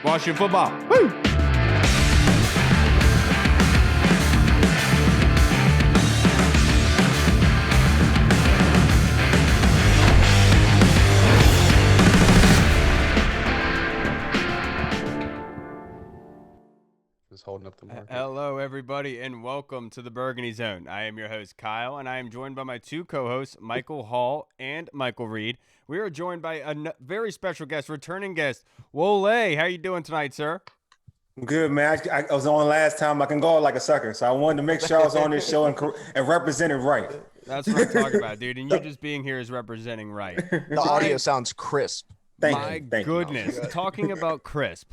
Washington football. Woo! Holding up the market. Hello, everybody, and welcome to the Burgundy Zone. I am your host, Kyle, and I am joined by my two co-hosts, Michael Hall and Michael Reed. We are joined by a very special guest, returning guest, Wole. How you doing tonight, sir? Good, man. I was on last time. I can go like a sucker, so I wanted to make sure I was on this show and represented right. That's what I'm talking about, dude, and you just being here is representing right. The audio sounds crisp. Thank you. Goodness, talking about crisp.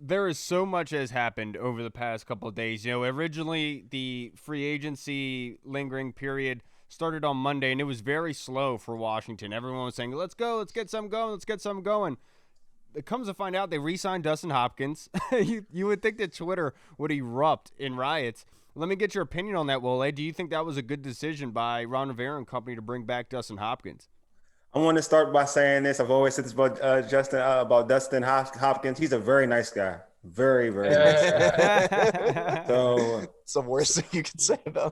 There is so much has happened over the past couple of days. You know, originally the free agency lingering period started on Monday, and it was very slow for Washington. Everyone was saying, let's go, let's get something going. It comes to find out they re-signed Dustin Hopkins. you would think that Twitter would erupt in riots. Let me get your opinion on that, Wole. Do you think that was a good decision by Ron Rivera and company to bring back Dustin Hopkins? I want to start by saying this. I've always said this about Dustin Hopkins. He's a very nice guy. Very, very nice guy. So it's the worst thing you can say about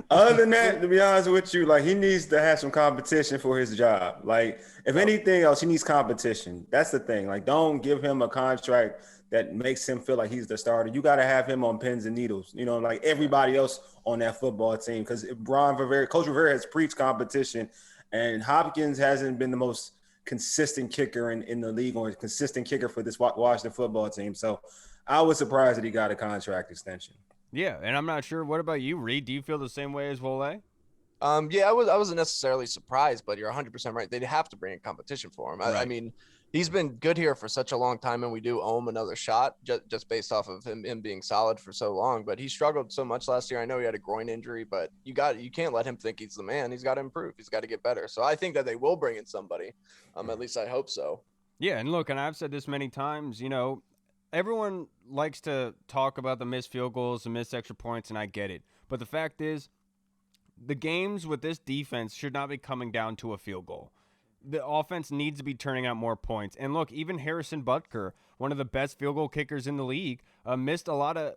other than that, to be honest with you, like, he needs to have some competition for his job. Like, if anything else, he needs competition. That's the thing. Like, don't give him a contract that makes him feel like he's the starter. You got to have him on pins and needles, you know, like everybody else on that football team. Because Coach Rivera has preached competition. And Hopkins hasn't been the most consistent kicker in the league, or a consistent kicker for this Washington football team. So I was surprised that he got a contract extension. Yeah, and I'm not sure. What about you, Reed? Do you feel the same way as Wole? Yeah, I wasn't necessarily surprised, but you're 100% right. They'd have to bring in competition for him. Right. I mean, he's been good here for such a long time, and we do owe him another shot just based off of him being solid for so long. But he struggled so much last year. I know he had a groin injury, but you can't let him think he's the man. He's got to improve. He's got to get better. So I think that they will bring in somebody. At least I hope so. Yeah, and look, and I've said this many times, you know, everyone likes to talk about the missed field goals, the missed extra points, and I get it. But the fact is, the games with this defense should not be coming down to a field goal. The offense needs to be turning out more points. And look, even Harrison Butker, one of the best field goal kickers in the league, missed a lot of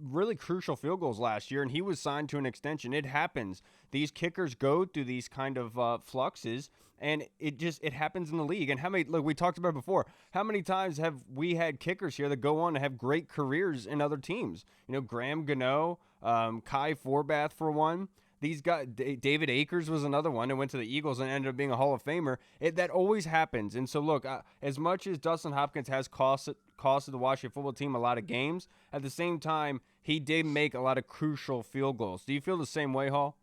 really crucial field goals last year, and he was signed to an extension. It happens. These kickers go through these kind of fluxes, and it happens in the league. And we talked about it before, how many times have we had kickers here that go on to have great careers in other teams? You know, Graham Gano, Kai Forbath for one. These guys, David Akers was another one and went to the Eagles and ended up being a Hall of Famer. That always happens. And so, look, as much as Dustin Hopkins has costed the Washington football team a lot of games, at the same time, he did make a lot of crucial field goals. Do you feel the same way, Hall?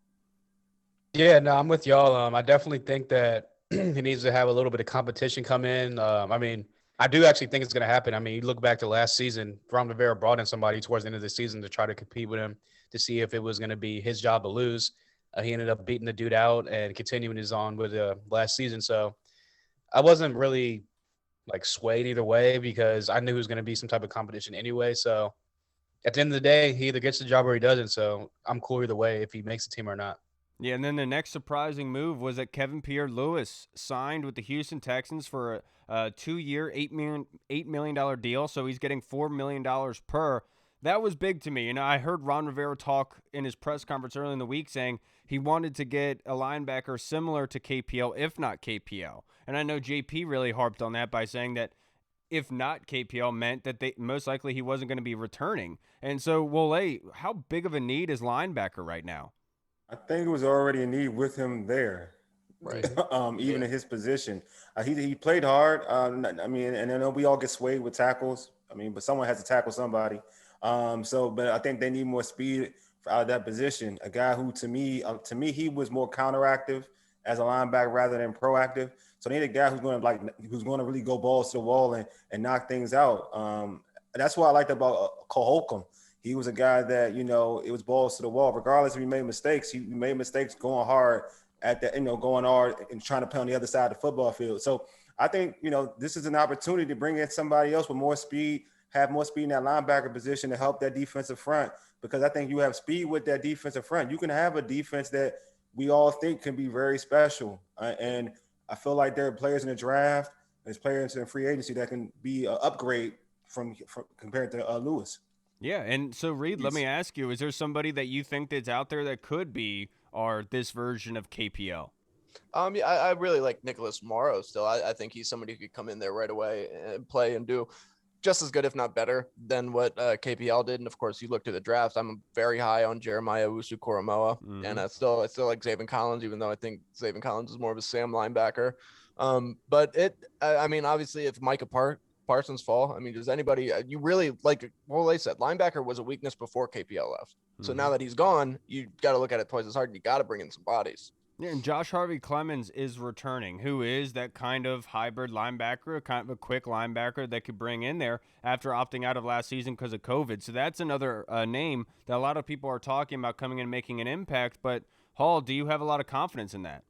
Yeah, no, I'm with y'all. I definitely think that he needs to have a little bit of competition come in. I mean, I do actually think it's going to happen. I mean, you look back to last season, Ron Rivera brought in somebody towards the end of the season to try to compete with him, to see if it was going to be his job to lose. He ended up beating the dude out and continuing his on with last season. So I wasn't really swayed either way, because I knew it was going to be some type of competition anyway. So at the end of the day, he either gets the job or he doesn't. So I'm cool either way if he makes the team or not. Yeah, and then the next surprising move was that Kevin Pierre-Lewis signed with the Houston Texans for a 2-year, $8 million deal. So he's getting $4 million per. That was big to me. You know, I heard Ron Rivera talk in his press conference early in the week saying he wanted to get a linebacker similar to KPL, if not KPL. And I know JP really harped on that by saying that if not KPL meant that most likely he wasn't going to be returning. And so, Wole, how big of a need is linebacker right now? I think it was already a need with him there. Right. Even in his position. He played hard. I mean, and I know we all get swayed with tackles. I mean, but someone has to tackle somebody. But I think they need more speed out of that position. A guy who, to me, he was more counteractive as a linebacker rather than proactive. So they need a guy who's going to really go balls to the wall and knock things out. That's what I liked about Cole Holcomb. He was a guy that, you know, it was balls to the wall. Regardless if he made mistakes, he made mistakes going hard going hard and trying to play on the other side of the football field. So I think, you know, this is an opportunity to bring in somebody else with more speed, have more speed in that linebacker position to help that defensive front, because I think you have speed with that defensive front. You can have a defense that we all think can be very special. And I feel like there are players in the draft, there's players in free agency that can be an upgrade from compared to Lewis. Yeah, and so Reed, let me ask you: is there somebody that you think that's out there that could be this version of KPL? Yeah, I really like Nicholas Morrow still. I think he's somebody who could come in there right away and play and do just as good, if not better, than what KPL did. And of course, you look to the draft. I'm very high on Jeremiah Owusu-Koramoah, and I still like Zaven Collins, even though I think Zaven Collins is more of a Sam linebacker. But I mean, obviously, if Micah Parsons fall, I mean, does anybody you really like? Wole said linebacker was a weakness before KPL left. So now that he's gone, you got to look at it twice as hard. You got to bring in some bodies. Yeah, and Josh Harvey Clemens is returning, who is that kind of hybrid linebacker, kind of a quick linebacker that could bring in there after opting out of last season because of COVID. So that's another name that a lot of people are talking about coming in and making an impact. But, Hall, do you have a lot of confidence in that?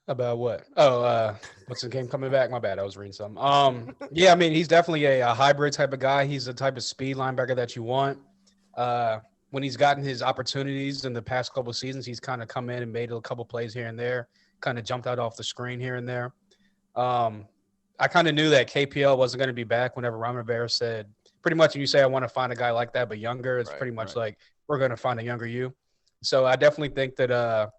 About what? Oh, what's the game coming back? My bad. I was reading something. Yeah, I mean, he's definitely a hybrid type of guy. He's the type of speed linebacker that you want. When he's gotten his opportunities in the past couple of seasons, he's kind of come in and made a couple plays here and there, kind of jumped out off the screen here and there. I kind of knew that KPL wasn't going to be back whenever Ron Rivera said, pretty much when you say I want to find a guy like that but younger, it's pretty much like we're going to find a younger you. So I definitely think that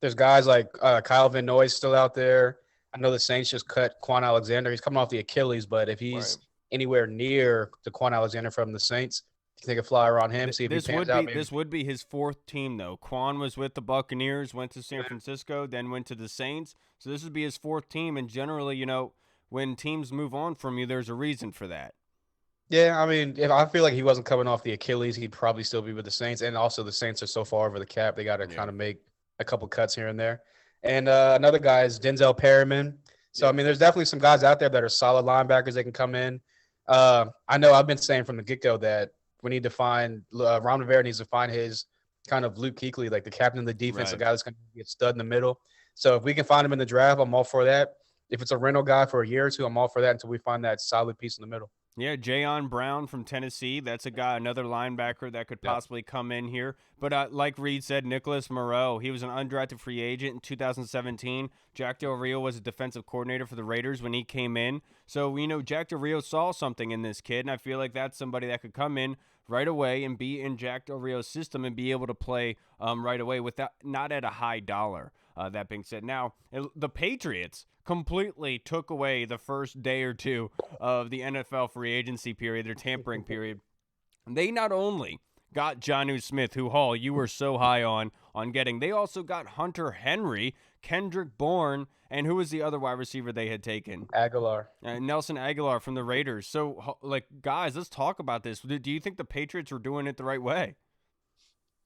there's guys like Kyle Van Noy still out there. I know the Saints just cut Quan Alexander. He's coming off the Achilles, but if he's anywhere near the Quan Alexander from the Saints, take a flyer on him, see if he pans out. This would be his fourth team, though. Quan was with the Buccaneers, went to San Francisco, then went to the Saints. So this would be his fourth team. And generally, you know, when teams move on from you, there's a reason for that. Yeah, I mean, if I feel like he wasn't coming off the Achilles, he'd probably still be with the Saints. And also the Saints are so far over the cap, they got to kind of make a couple cuts here and there. And another guy is Denzel Perryman. So, I mean, there's definitely some guys out there that are solid linebackers that can come in. I know I've been saying from the get-go that we need to find Ron Rivera needs to find his kind of Luke Kuechly, like the captain of the defense, a guy that's going to be a stud in the middle. So if we can find him in the draft, I'm all for that. If it's a rental guy for a year or two, I'm all for that until we find that solid piece in the middle. Yeah, Jayon Brown from Tennessee. That's a guy, another linebacker that could possibly come in here. But like Reed said, Nicholas Moreau, he was an undrafted free agent in 2017. Jack Del Rio was a defensive coordinator for the Raiders when he came in. So, you know, Jack Del Rio saw something in this kid, and I feel like that's somebody that could come in right away and be in Jack Del Rio's system and be able to play right away without not at a high dollar. That being said, now the Patriots completely took away the first day or two of the NFL free agency period, their tampering period. They not only got Jonnu Smith, who, Hall, you were so high on getting, they also got Hunter Henry, Kendrick Bourne, and who was the other wide receiver they had taken? Aguilar. Nelson Aguilar from the Raiders. So, like, guys, let's talk about this. Do you think the Patriots were doing it the right way?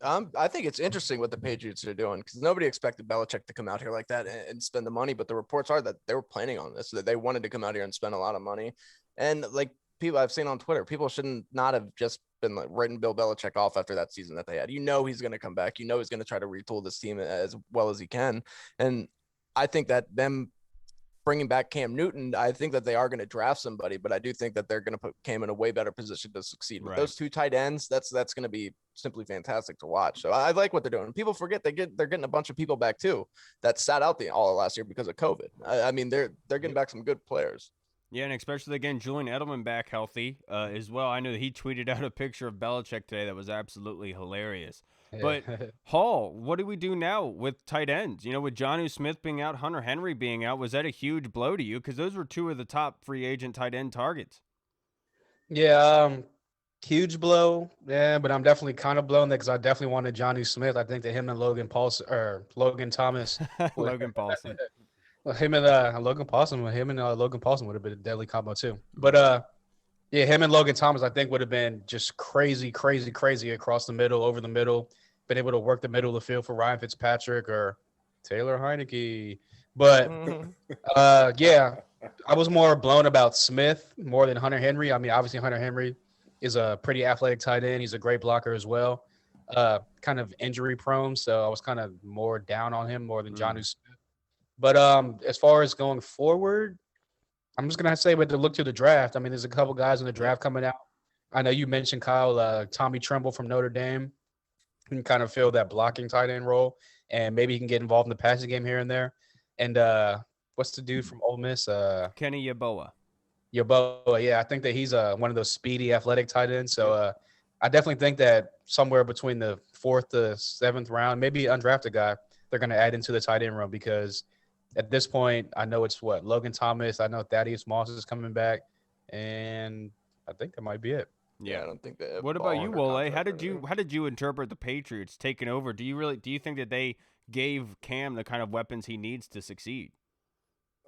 I think it's interesting what the Patriots are doing because nobody expected Belichick to come out here like that and spend the money. But the reports are that they were planning on this, that they wanted to come out here and spend a lot of money. And like people I've seen on Twitter, people shouldn't not have just been like writing Bill Belichick off after that season that they had. You know, he's going to come back. You know, he's going to try to retool this team as well as he can. And I think that them bringing back Cam Newton, I think that they are going to draft somebody, but I do think that they're going to put Cam in a way better position to succeed. With those two tight ends, that's going to be simply fantastic to watch. So I like what they're doing. People forget they're getting a bunch of people back too that sat out all of last year because of COVID. I mean, they're getting back some good players. Yeah, and especially, again, Julian Edelman back healthy as well. I know that he tweeted out a picture of Belichick today that was absolutely hilarious. But, Hall, what do we do now with tight ends? You know, with Jonnu Smith being out, Hunter Henry being out, was that a huge blow to you? Because those were two of the top free agent tight end targets. Yeah, huge blow. Yeah, but I'm definitely kind of blown that because I definitely wanted Jonnu Smith. I think that him and Logan Thomas. Logan Paulson. Him and Logan Paulson would have been a deadly combo too. But yeah, him and Logan Thomas, I think, would have been just crazy across the middle, over the middle, been able to work the middle of the field for Ryan Fitzpatrick or Taylor Heineke. But yeah, I was more blown about Smith more than Hunter Henry. I mean, obviously Hunter Henry is a pretty athletic tight end. He's a great blocker as well. Kind of injury prone, so I was kind of more down on him more than Jonnu Smith. But as far as going forward, I'm just going to say we have to look to the draft. I mean, there's a couple guys in the draft coming out. I know you mentioned Kyle, Tommy Tremble from Notre Dame can kind of fill that blocking tight end role, and maybe he can get involved in the passing game here and there. And what's the dude from Ole Miss? Kenny Yeboah. Yeboah, yeah, I think that he's one of those speedy, athletic tight ends. So I definitely think that somewhere between the 4th to 7th round, maybe undrafted guy, they're going to add into the tight end room because at this point, I know it's Logan Thomas. I know Thaddeus Moss is coming back, and I think that might be it. Yeah, I don't think that. What about you, Wole? How did you interpret the Patriots taking over? Do you think that they gave Cam the kind of weapons he needs to succeed?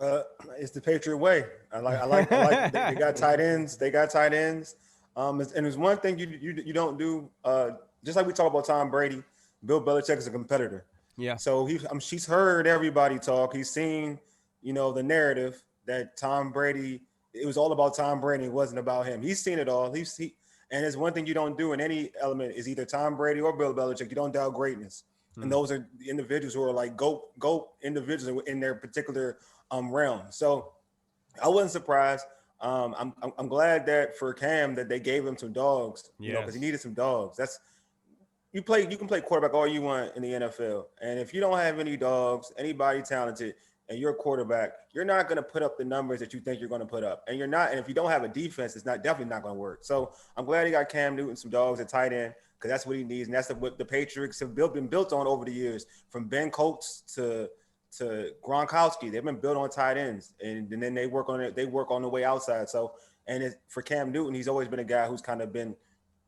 It's the Patriot way. I like they got tight ends. They got tight ends. And there's one thing you don't do. Just like we talk about Tom Brady, Bill Belichick is a competitor. Yeah. So she's heard everybody talk. He's seen, the narrative that Tom Brady. It was all about Tom Brady. It wasn't about him. He's seen it all. And there's one thing you don't do in any element is either Tom Brady or Bill Belichick. You don't doubt greatness. And those are the individuals who are like GOAT individuals in their particular realm. So I wasn't surprised. I'm glad that for Cam that they gave him some dogs, because he needed some dogs. You can play quarterback all you want in the NFL. And if you don't have any dogs, anybody talented, and you're a quarterback, you're not going to put up the numbers that you think you're going to put up. And if you don't have a defense, it's definitely not going to work. So I'm glad he got Cam Newton some dogs at tight end because that's what he needs. And that's what the Patriots have been built on over the years, from Ben Coates to Gronkowski. They've been built on tight ends, and then they work on it. They work on the way outside. So, for Cam Newton, he's always been a guy who's kind of been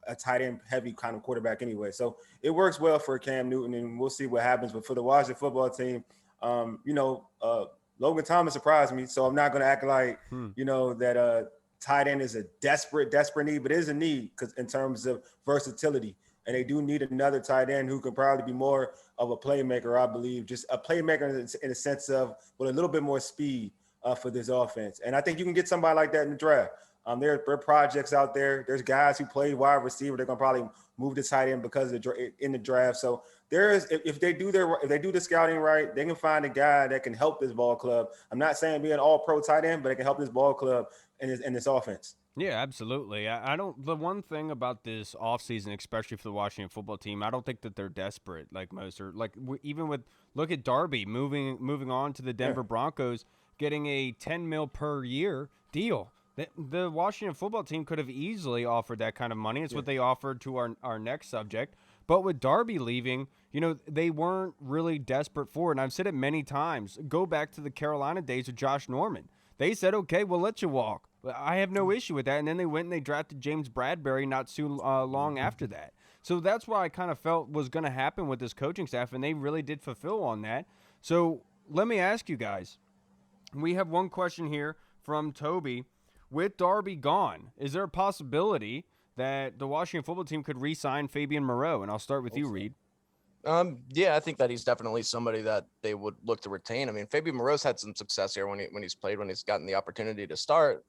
a tight end heavy kind of quarterback anyway. So it works well for Cam Newton, and we'll see what happens. But for the Washington football team, Logan Thomas surprised me. So I'm not going to act like that tight end is a desperate need, but it is a need because in terms of versatility. And they do need another tight end who could probably be more of a playmaker, I believe. Just a playmaker in a sense of with a little bit more speed for this offense. And I think you can get somebody like that in the draft. There are projects out there. There's guys who play wide receiver. They're going to probably move to tight end because of in the draft. So if they do the scouting right, they can find a guy that can help this ball club. I'm not saying be an all-pro tight end, but it can help this ball club in this offense. Yeah, absolutely. The one thing about this offseason, especially for the Washington football team, I don't think that they're desperate like most are. Like look at Darby moving on to the Denver Broncos, getting a $10 million per year deal. The Washington football team could have easily offered that kind of money. It's what they offered to our next subject. But with Darby leaving, they weren't really desperate for it. And I've said it many times. Go back to the Carolina days with Josh Norman. They said, okay, we'll let you walk. I have no issue with that. And then they went and they drafted James Bradbury not too long after that. So that's what I kind of felt was going to happen with this coaching staff, and they really did fulfill on that. So let me ask you guys. We have one question here from Toby. With Darby gone, is there a possibility that the Washington football team could re-sign Fabian Moreau? And I'll start with you, Reed. Yeah, I think that he's definitely somebody that they would look to retain. I mean, Fabian Moreau's had some success here when he's gotten the opportunity to start.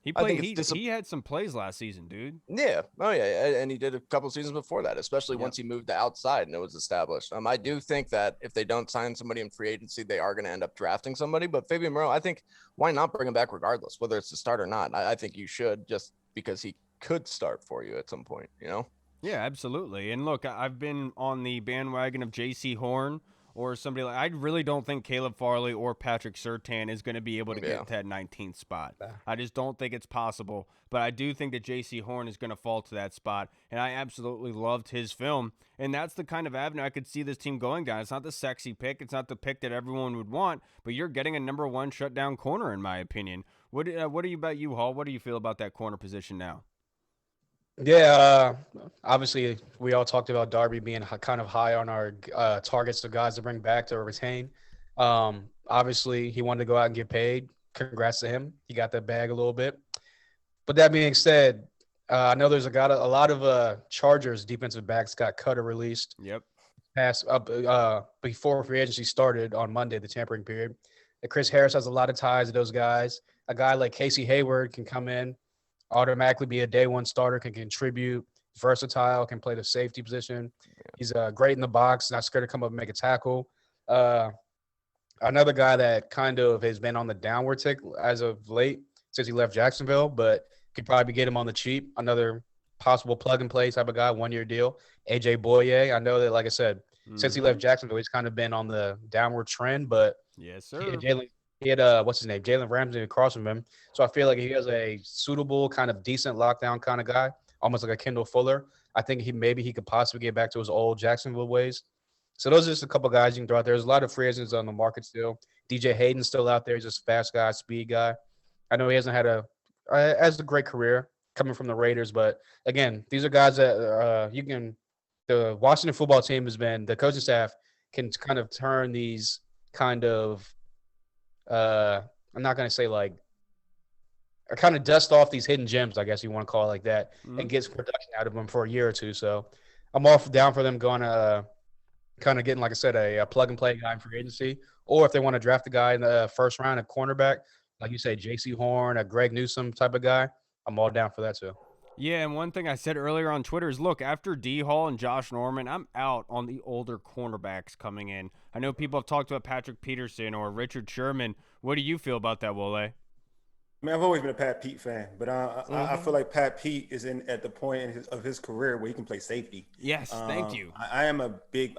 He had some plays last season, dude. Yeah. Oh yeah. And he did a couple seasons before that, especially once he moved to outside and it was established. I do think that if they don't sign somebody in free agency, they are going to end up drafting somebody, but Fabian Moreau, I think why not bring him back regardless, whether it's to start or not. I think you should, just because he could start for you at some point, Yeah, absolutely. And look, I've been on the bandwagon of J.C. Horn or somebody like. I really don't think Caleb Farley or Patrick Surtain is going to be able to get to that 19th spot. I just don't think it's possible. But I do think that J.C. Horn is going to fall to that spot. And I absolutely loved his film. And that's the kind of avenue I could see this team going down. It's not the sexy pick. It's not the pick that everyone would want. But you're getting a number one shutdown corner, in my opinion. What are you about you, Hall? What do you feel about that corner position now? Yeah, obviously we all talked about Darby being kind of high on our targets of guys to bring back to retain. Obviously he wanted to go out and get paid. Congrats to him. He got that bag a little bit. But that being said, I know there's a lot of Chargers defensive backs got cut or released. Yep. Past before free agency started on Monday, the tampering period. And Chris Harris has a lot of ties to those guys. A guy like Casey Hayward can come in, automatically be a day one starter, can contribute, versatile, can play the safety position. He's great in the box, not scared to come up and make a tackle. Another guy that kind of has been on the downward tick as of late since he left Jacksonville, but could probably get him on the cheap. Another possible plug-and-play type of guy, one-year deal. A.J. Boye. I know that, like I said, since he left Jacksonville, he's kind of been on the downward trend, but yes, sir. He had what's his name, Jalen Ramsey across from him. So I feel like he has a suitable kind of decent lockdown kind of guy, almost like a Kendall Fuller. I think he could possibly get back to his old Jacksonville ways. So those are just a couple guys you can throw out there. There's a lot of free agents on the market still. DJ Hayden's still out there. He's just a fast guy, speed guy. I know he hasn't had as a great career coming from the Raiders, but again, these are guys that you can. The Washington football team has been the coaching staff can kind of turn these kind of I'm not going to say like or kind of dust off these hidden gems, I guess you want to call it like that, and get some production out of them for a year or two. So I'm all down for them going to kind of getting, like I said, a plug and play guy in free agency, or if they want to draft a guy in the first round, a cornerback, like you say, J.C. Horn, a Greg Newsome type of guy, I'm all down for that too. Yeah, and one thing I said earlier on Twitter is, look, after D. Hall and Josh Norman, I'm out on the older cornerbacks coming in. I know people have talked about Patrick Peterson or Richard Sherman. What do you feel about that, Wole? I mean, I've always been a Pat Pete fan, but I feel like Pat Pete is at the point of his career where he can play safety. Yes, thank you. I'm a big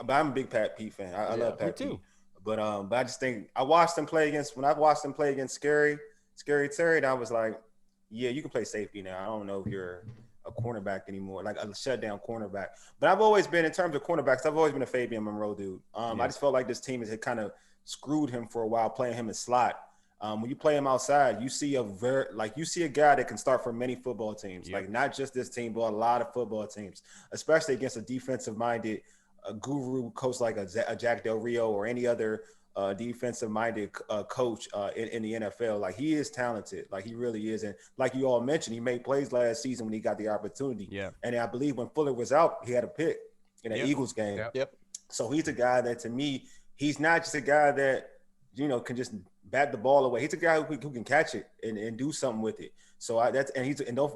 Pat Pete fan. I love Pat Pete. But I just think when I watched him play against Scary Terry, and I was like, yeah, you can play safety now. I don't know if you're a cornerback anymore, like a shutdown cornerback. But I've always been, in terms of cornerbacks, I've always been a Fabian Monroe dude. I just felt like this team had kind of screwed him for a while, playing him in slot. When you play him outside, you see a guy that can start for many football teams, like not just this team, but a lot of football teams, especially against a defensive-minded guru coach like a Jack Del Rio or any other defensive-minded coach in the NFL. Like, he is talented. Like, he really is. And like you all mentioned, he made plays last season when he got the opportunity. Yeah. And I believe when Fuller was out, he had a pick in an Eagles game. Yep. So he's a guy that, to me, he's not just a guy that, can just bat the ball away. He's a guy who can catch it and do something with it. So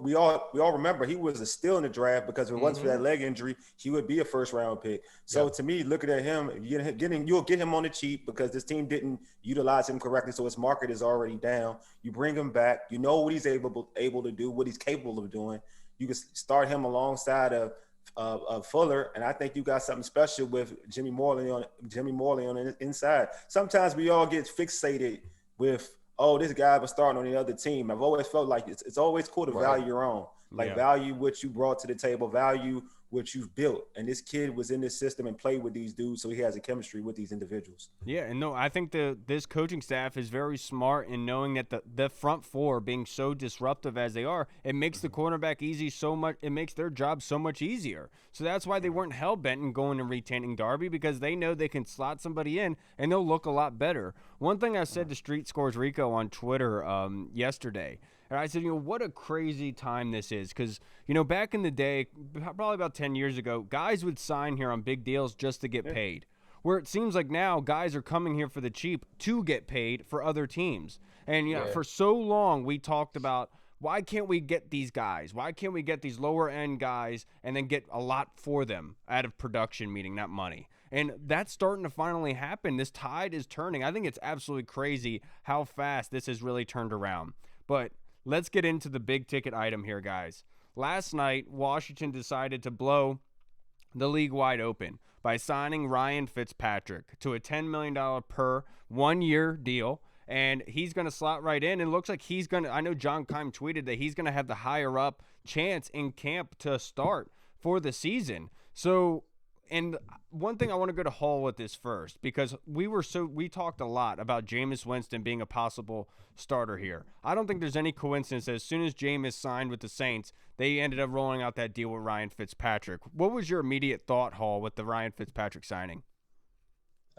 we all remember he was a steal in the draft, because if it wasn't for that leg injury, he would be a first round pick. So to me, looking at him, you'll get him on the cheap because this team didn't utilize him correctly. So his market is already down. You bring him back. You know what he's able to do, what he's capable of doing. You can start him alongside of Fuller, and I think you got something special with Jimmy Morley on the inside. Sometimes we all get fixated with, this guy was starting on the other team. I've always felt like it's always cool to value your own, value what you brought to the table, value what you've built. And this kid was in this system and played with these dudes, so he has a chemistry with these individuals. Yeah, and no, I think this coaching staff is very smart in knowing that the front four being so disruptive as they are, it makes the cornerback it makes their job so much easier. So that's why they weren't hell-bent in going and retaining Darby, because they know they can slot somebody in and they'll look a lot better. One thing I said to Street Scores Rico on Twitter yesterday, and I said, what a crazy time this is. Because, back in the day, probably about 10 years ago, guys would sign here on big deals just to get paid. Where it seems like now guys are coming here for the cheap to get paid for other teams. And, for so long we talked about, why can't we get these guys? Why can't we get these lower-end guys and then get a lot for them out of production, meaning not money? And that's starting to finally happen. This tide is turning. I think it's absolutely crazy how fast this has really turned around. But let's get into the big ticket item here, guys. Last night, Washington decided to blow the league wide open by signing Ryan Fitzpatrick to a $10 million per 1-year deal. And he's going to slot right in. And it looks like he's going to – I know John Keim tweeted that he's going to have the higher-up chance in camp to start for the season. So – and one thing I want to go to Hall with this first, because we talked a lot about Jameis Winston being a possible starter here. I don't think there's any coincidence that as soon as Jameis signed with the Saints, they ended up rolling out that deal with Ryan Fitzpatrick. What was your immediate thought, Hall, with the Ryan Fitzpatrick signing?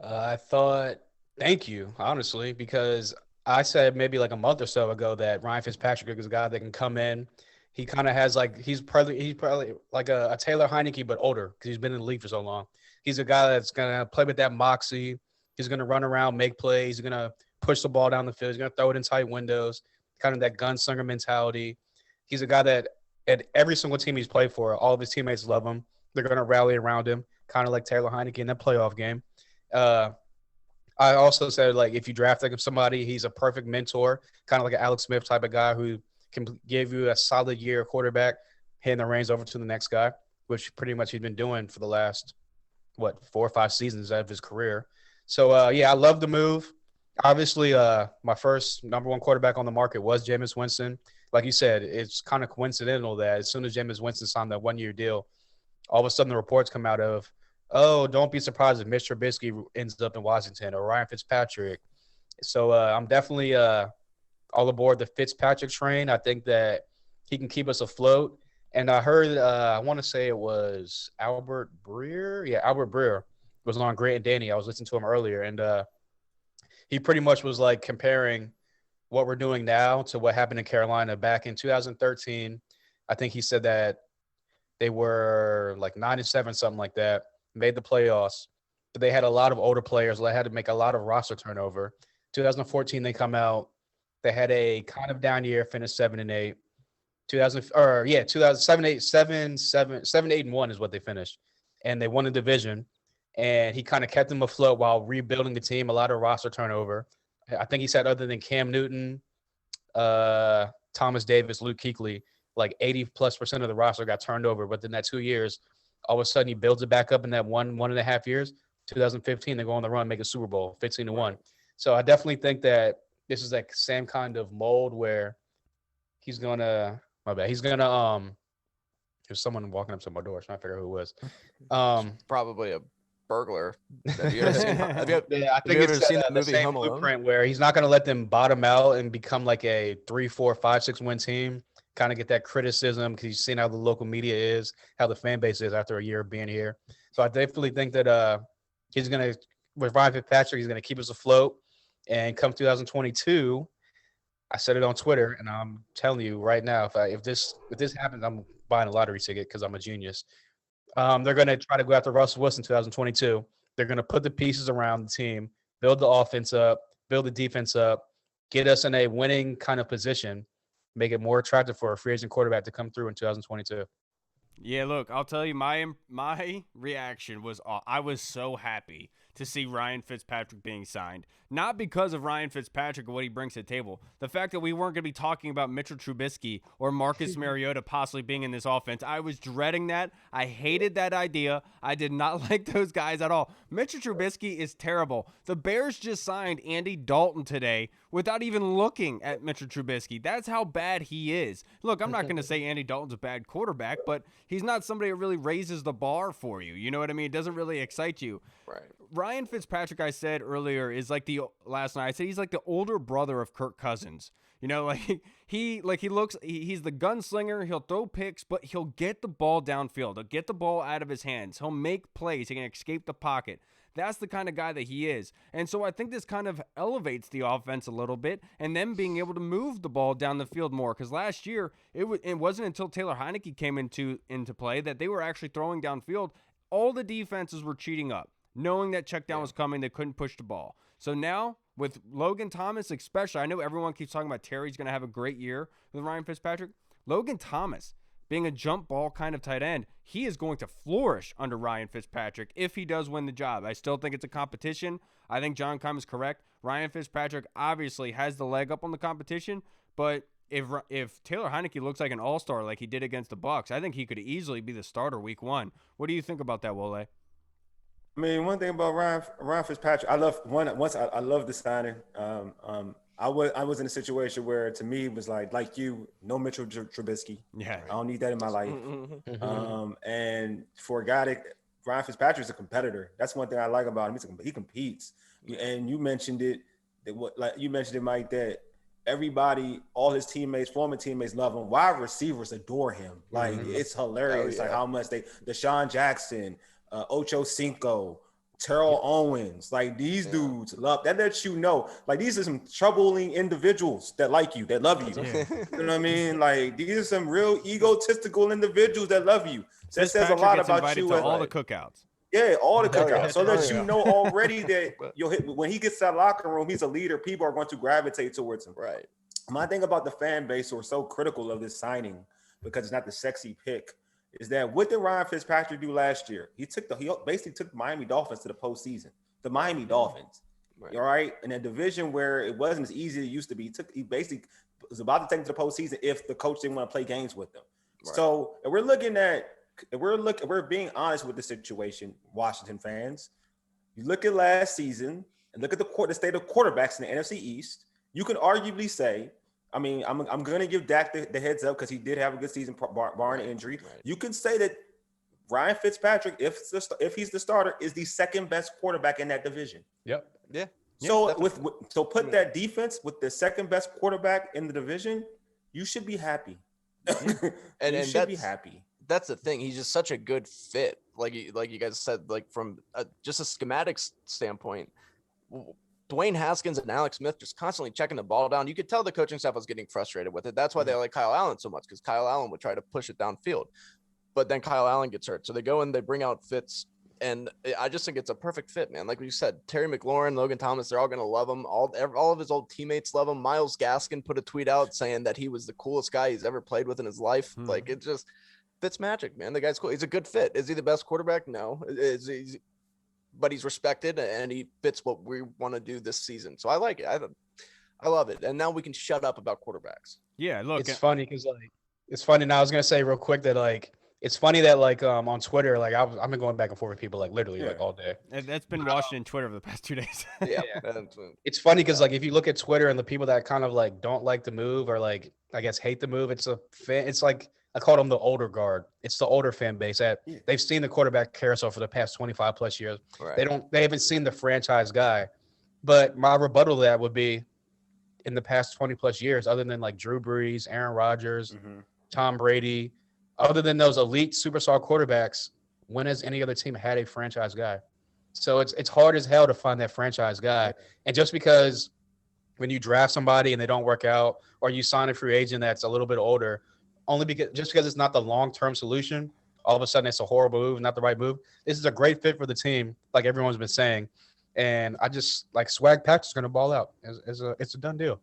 I thought, thank you, honestly, because I said maybe like a month or so ago that Ryan Fitzpatrick is a guy that can come in. He kind of has he's probably like a Taylor Heineke, but older, because he's been in the league for so long. He's a guy that's going to play with that moxie. He's going to run around, make plays. He's going to push the ball down the field. He's going to throw it in tight windows, kind of that gunslinger mentality. He's a guy that at every single team he's played for, all of his teammates love him. They're going to rally around him, kind of like Taylor Heineke in that playoff game. I also said, if you draft somebody, he's a perfect mentor, kind of like an Alex Smith type of guy who can give you a solid year quarterback, handing the reins over to the next guy, which pretty much he's been doing for the last, 4 or 5 seasons of his career. So, I love the move. Obviously, my first number one quarterback on the market was Jameis Winston. Like you said, it's kind of coincidental that as soon as Jameis Winston signed that 1-year deal, all of a sudden the reports come out of, oh, don't be surprised if Mitch Trubisky ends up in Washington or Ryan Fitzpatrick. So I'm definitely all aboard the Fitzpatrick train. I think that he can keep us afloat. And I heard, I want to say it was Albert Breer. Yeah, Albert Breer was on Great and Danny. I was listening to him earlier, and he pretty much was like comparing what we're doing now to what happened in Carolina back in 2013. I think he said that they were like 9-7, something like that, made the playoffs, but they had a lot of older players. They had to make a lot of roster turnover. 2014, they come out. They had a kind of down year, finished 7-8. 2007, 8, 7-8-1 is what they finished, and they won the division. And he kind of kept them afloat while rebuilding the team. A lot of roster turnover. I think he said other than Cam Newton, Thomas Davis, Luke Kuechly, like 80+% of the roster got turned over. But in that 2 years, all of a sudden he builds it back up in that 1.5 years. 2015, they go on the run, make a Super Bowl, 15-1. So I definitely think that this is like same kind of mold where he's gonna. My bad. He's gonna. There's someone walking up to my door. I'm trying to figure out who it was. Probably a burglar. Have you ever seen? I think it's seen that the movie same Home Alone? blueprint where he's not going to let them bottom out and become like a 3, 4, 5, 6 win team. Kind of get that criticism because he's seen how the local media is, how the fan base is after a year of being here. So I definitely think that he's going to, with Ryan Fitzpatrick, he's going to keep us afloat. And come 2022, I said it on Twitter, and I'm telling you right now, if this happens, I'm buying a lottery ticket because I'm a genius. They're going to try to go after Russell Wilson 2022. They're going to put the pieces around the team, build the offense up, build the defense up, get us in a winning kind of position, make it more attractive for a free agent quarterback to come through in 2022. Yeah, look, I'll tell you, my reaction was I was so happy to see Ryan Fitzpatrick being signed. Not because of Ryan Fitzpatrick and what he brings to the table. The fact that we weren't going to be talking about Mitchell Trubisky or Marcus Mariota possibly being in this offense, I was dreading that. I hated that idea. I did not like those guys at all. Mitchell Trubisky is terrible. The Bears just signed Andy Dalton today without even looking at Mitchell Trubisky. That's how bad he is. Look, I'm not going to say Andy Dalton's a bad quarterback, but he's not somebody that really raises the bar for you. You know what I mean? It doesn't really excite you. Right. Ryan Fitzpatrick, I said earlier, is like last night I said he's like the older brother of Kirk Cousins. You know, he's the gunslinger. He'll throw picks, but he'll get the ball downfield. He'll get the ball out of his hands. He'll make plays. He can escape the pocket. That's the kind of guy that he is. And so I think this kind of elevates the offense a little bit, and them being able to move the ball down the field more. Because last year, it wasn't until Taylor Heineke came into play that they were actually throwing downfield. All the defenses were cheating up, knowing that check down was coming. They couldn't push the ball. So now, with Logan Thomas especially, I know everyone keeps talking about Terry's going to have a great year with Ryan Fitzpatrick. Logan Thomas, being a jump ball kind of tight end, he is going to flourish under Ryan Fitzpatrick if he does win the job. I still think it's a competition. I think John Keim is correct. Ryan Fitzpatrick obviously has the leg up on the competition, but if Taylor Heineke looks like an all-star like he did against the Bucs, I think he could easily be the starter week 1. What do you think about that, Wole? I mean, one thing about Ryan Fitzpatrick, I love the signing. I was in a situation where to me it was like you, no Mitchell Trubisky. Yeah, I don't need that in my life. And for a guy that Ryan Fitzpatrick's a competitor. That's one thing I like about him. He competes. And you mentioned it, Mike, that everybody, all his teammates, former teammates love him. Wide receivers adore him. Like it's hilarious. Like how much Deshaun Jackson, Ocho Cinco, Terrell Owens, like these dudes love that. Lets you know, like these are some troubling individuals that like you, that love you. You know what I mean? Like these are some real egotistical individuals that love you. So that says a lot about you. To all the cookouts. Yeah, all the cookouts. So that you know already that when he gets to that locker room, he's a leader. People are going to gravitate towards him. Right. My thing about the fan base who are so critical of this signing because it's not the sexy pick is that what did Ryan Fitzpatrick do last year? He basically took Miami Dolphins to the postseason. The Miami Dolphins, right. All right, in a division where it wasn't as easy as it used to be. He basically was about to take them to the postseason if the coach didn't want to play games with them. Right. So if we're being honest with the situation, Washington fans. You look at last season, and look at the state of quarterbacks in the NFC East, you can arguably say, I mean, I'm going to give Dak the heads up because he did have a good season, barring injury. Right. You can say that Ryan Fitzpatrick, if he's the starter, is the second best quarterback in that division. Yep. Yeah. So put that defense with the second best quarterback in the division, you should be happy. And you should be happy. That's the thing. He's just such a good fit. Like you guys said, like from just a schematics standpoint, Dwayne Haskins and Alex Smith just constantly checking the ball down. You could tell the coaching staff was getting frustrated with it. That's why they like Kyle Allen so much, because Kyle Allen would try to push it downfield. But then Kyle Allen gets hurt. So they go and they bring out Fitz. And I just think it's a perfect fit, man. Like you said, Terry McLaurin, Logan Thomas, they're all going to love him. All of his old teammates love him. Miles Gaskin put a tweet out saying that he was the coolest guy he's ever played with in his life. Like, it just fits magic, man. The guy's cool. He's a good fit. Is he the best quarterback? No. But he's respected, and he fits what we want to do this season. So I like it. I love it. And now we can shut up about quarterbacks. Yeah, look. It's funny because, like, it's funny. Now I was going to say real quick that, like, it's funny that, like, on Twitter, like, I've been going back and forth with people, like, literally, like, all day. That's been Washington Twitter for the past 2 days. Yeah. It's funny because, like, if you look at Twitter and the people that kind of, like, don't like the move or, like, I guess hate the move, it's like, I call them the older guard. It's the older fan base that they've seen the quarterback carousel for the past 25 plus years. Right. They haven't seen the franchise guy. But my rebuttal to that would be, in the past 20 plus years, other than, like, Drew Brees, Aaron Rodgers, Tom Brady, other than those elite superstar quarterbacks, when has any other team had a franchise guy? So it's hard as hell to find that franchise guy. And just because when you draft somebody and they don't work out, or you sign a free agent that's a little bit older, just because it's not the long-term solution, all of a sudden it's a horrible move, not the right move. This is a great fit for the team, like everyone's been saying. And I just, like, Swag Patrick's going to ball out. It's a done deal.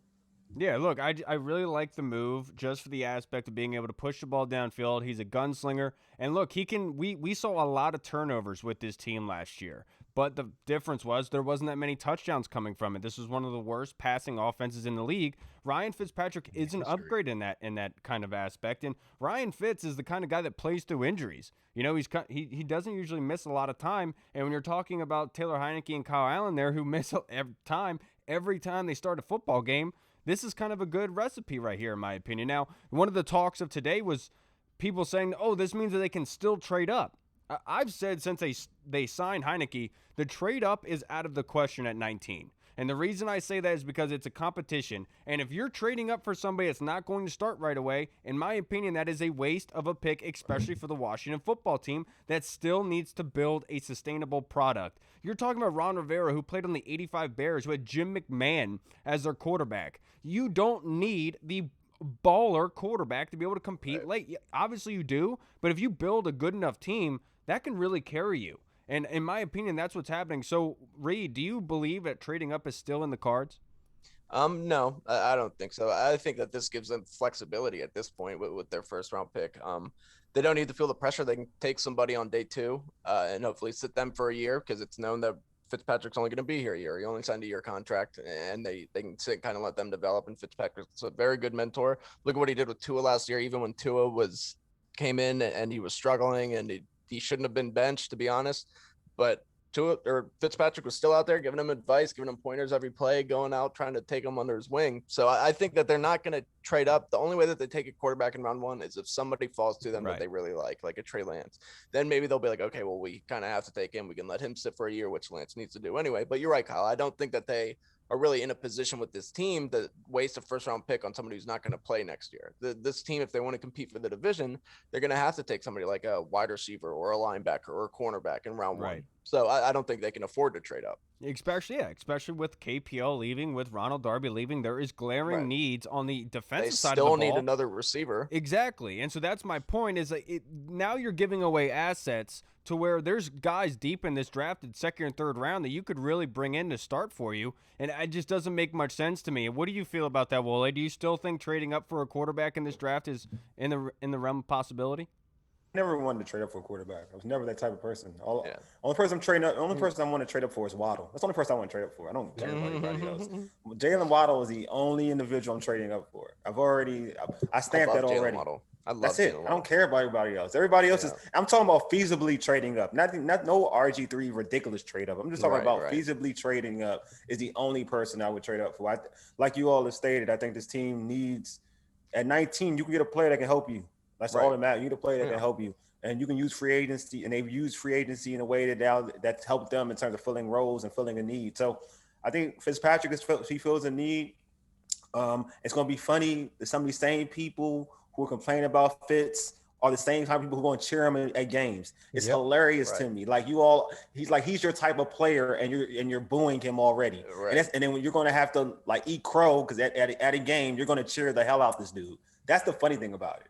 Yeah, look, I really like the move just for the aspect of being able to push the ball downfield. He's a gunslinger. And look, we saw a lot of turnovers with this team last year. But the difference was there wasn't that many touchdowns coming from it. This was one of the worst passing offenses in the league. Ryan Fitzpatrick is an upgrade in that kind of aspect. And Ryan Fitz is the kind of guy that plays through injuries. You know, he doesn't usually miss a lot of time. And when you're talking about Taylor Heineke and Kyle Allen there, who miss every time they start a football game, this is kind of a good recipe right here, in my opinion. Now, one of the talks of today was people saying, oh, this means that they can still trade up. I've said since they signed Heineke, the trade up is out of the question at 19. And the reason I say that is because it's a competition. And if you're trading up for somebody that's not going to start right away, in my opinion, that is a waste of a pick, especially for the Washington football team that still needs to build a sustainable product. You're talking about Ron Rivera, who played on the 85 Bears, who had Jim McMahon as their quarterback. You don't need the baller quarterback to be able to compete late. Obviously you do, but if you build a good enough team, that can really carry you. And in my opinion, that's what's happening. So, Reed, do you believe that trading up is still in the cards? No, I don't think so. I think that this gives them flexibility at this point with their first round pick. They don't need to feel the pressure. They can take somebody on day 2 and hopefully sit them for a year, because it's known that Fitzpatrick's only going to be here a year. He only signed a year contract, and they can sit, kind of let them develop. And Fitzpatrick's a very good mentor. Look at what he did with Tua last year, even when Tua came in and he was struggling, and he shouldn't have been benched, to be honest. But Fitzpatrick was still out there giving him advice, giving him pointers every play, going out trying to take him under his wing. So I think that they're not going to trade up. The only way that they take a quarterback in round 1 is if somebody falls to them that they really like a Trey Lance. Then maybe they'll be like, okay, well, we kind of have to take him. We can let him sit for a year, which Lance needs to do anyway. But you're right, Kyle. I don't think that they are really in a position with this team to waste a first-round pick on somebody who's not going to play next year. This team, if they want to compete for the division, they're going to have to take somebody like a wide receiver or a linebacker or a cornerback in round 1. So I don't think they can afford to trade up. Especially with KPL leaving, with Ronald Darby leaving, there is glaring needs on the defensive side of the ball. ball. They still need another receiver. Exactly. And so that's my point, is that now you're giving away assets to where there's guys deep in this drafted second and third round that you could really bring in to start for you. And it just doesn't make much sense to me. What do you feel about that, Wole? Do you still think trading up for a quarterback in this draft is in the realm of possibility? Never wanted to trade up for a quarterback. I was never that type of person. Only person I want to trade up for is Waddle. That's the only person I want to trade up for. I don't care about anybody else. Jalen Waddle is the only individual I'm trading up for. I stamped that already. I love That's it. seeing I don't care about everybody else. Everybody else is. I'm talking about feasibly trading up. Not no RG3 ridiculous trade up. I'm just talking about feasibly trading up is the only person I would trade up for. Like you all have stated, I think this team needs at 19. You can get a player that can help you. That's all that matters. You get a player that can help you, and you can use free agency. And they've used free agency in a way that's helped them in terms of filling roles and filling a need. So I think Fitzpatrick he fills a need. It's going to be funny that some of these same people who are complaining about Fitz are the same type of people who are going to cheer him at games. It's hilarious to me. Like he's your type of player, and you're booing him already. Right. And then when you're going to have to like eat crow because at a game you're going to cheer the hell out this dude. That's the funny thing about it.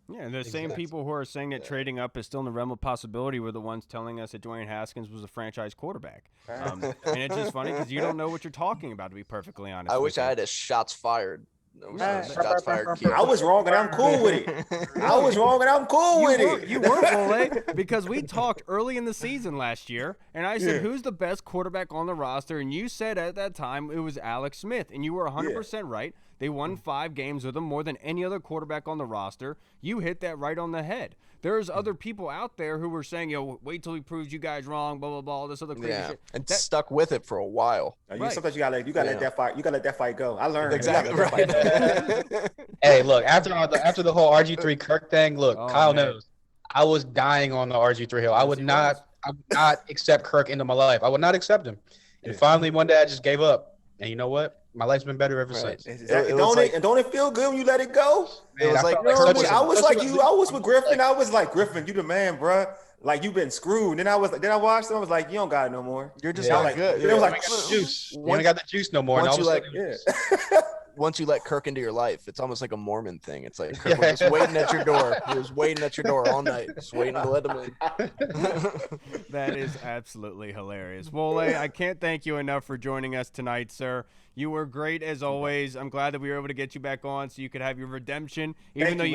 Yeah. And the same people who are saying that trading up is still in the realm of possibility were the ones telling us that Dwayne Haskins was a franchise quarterback. And it's just funny because you don't know what you're talking about, to be perfectly honest. I wish I had a shots fired. Shots fired. I was wrong and I'm cool with it. I was wrong and I'm cool with it. You were, Wole, because we talked early in the season last year, and I said, who's the best quarterback on the roster? And you said at that time it was Alex Smith, and you were 100% right. They won 5 games with him, more than any other quarterback on the roster. You hit that right on the head. There's other people out there who were saying, wait till he proves you guys wrong, blah, blah, blah, all this other crazy shit. And stuck with it for a while. Sometimes you gotta let that fight. You gotta let that fight go. I learned exactly right. Hey, look, after the whole RG3 Kirk thing, Kyle knows. I was dying on the RG3 hill. I would not accept Kirk into my life. I would not accept him. And finally one day I just gave up. And you know what? My life's been better ever since. Don't it feel good when you let it go? Man, it was like I was like you. I was with Griffin. I was like, Griffin, you the man, bro. Like you've been screwed. Then I watched them. I was like, you don't got it no more. You're just not good. It was like juice. You ain't got the juice no more. Once you let Kirk into your life, it's almost like a Mormon thing. It's like Kirk was just waiting at your door. He was waiting at your door all night, just waiting to let him in. That is absolutely hilarious. Wole, I can't thank you enough for joining us tonight, sir. You were great as always. I'm glad that we were able to get you back on so you could have your redemption. Even though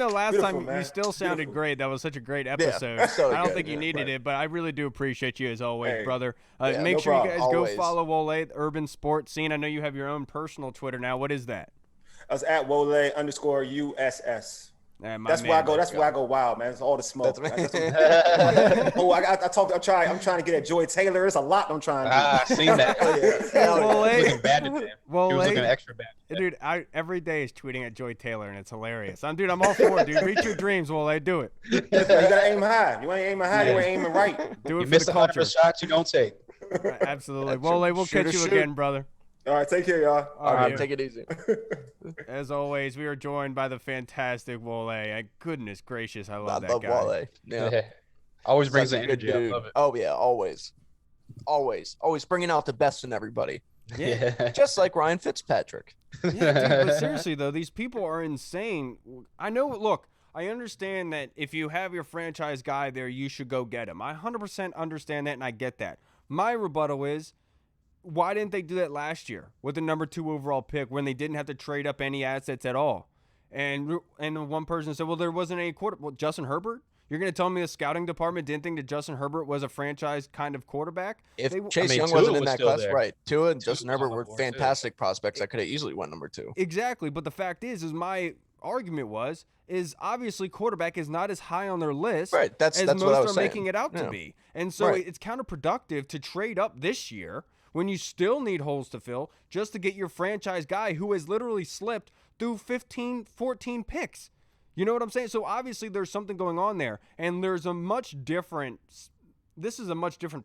last time you still sounded great. That was such a great episode. I don't think you needed it, but I really do appreciate you as always, brother. Make sure you guys go follow Wole, Urban Sports Scene. I know you have your own personal Twitter now. What is that? I was at Wole_USS. That's where I go. That's where I go wild, man. It's all the smoke. I'm trying to get at Joy Taylor. There's a lot I'm trying to do. I seen that. Wole, looking bad today. He was looking extra bad. Dude, every day is tweeting at Joy Taylor, and it's hilarious. I'm all for it, dude. Reach your dreams, Wole. Do it. You gotta aim high. You ain't aiming high. You ain't aiming right. Do it you for the culture. Shots you don't take. Absolutely. Wole, we'll catch you again, brother. All right, take care, y'all. All right, take it easy. As always, we are joined by the fantastic Wole. Goodness gracious, I love that guy. Wole. Yeah. Always brings the energy. I love it. Oh yeah, always bringing out the best in everybody. Yeah. Just like Ryan Fitzpatrick. Yeah, dude, but seriously though, these people are insane. I know. Look, I understand that if you have your franchise guy there, you should go get him. I 100% understand that, and I get that. My rebuttal is, why didn't they do that last year with the number 2 overall pick when they didn't have to trade up any assets at all? And one person said, well, there wasn't any quarterback. Well, Justin Herbert? You're going to tell me the scouting department didn't think that Justin Herbert was a franchise kind of quarterback? If Chase Young wasn't in that class, right. Tua and Justin Herbert were fantastic prospects that could have easily went number 2. Exactly. But the fact is my argument is obviously quarterback is not as high on their list as most what I was are saying. making it out to be. And so it's counterproductive to trade up this year when you still need holes to fill just to get your franchise guy who has literally slipped through 15, 14 picks. You know what I'm saying? So obviously there's something going on there, and this is a much different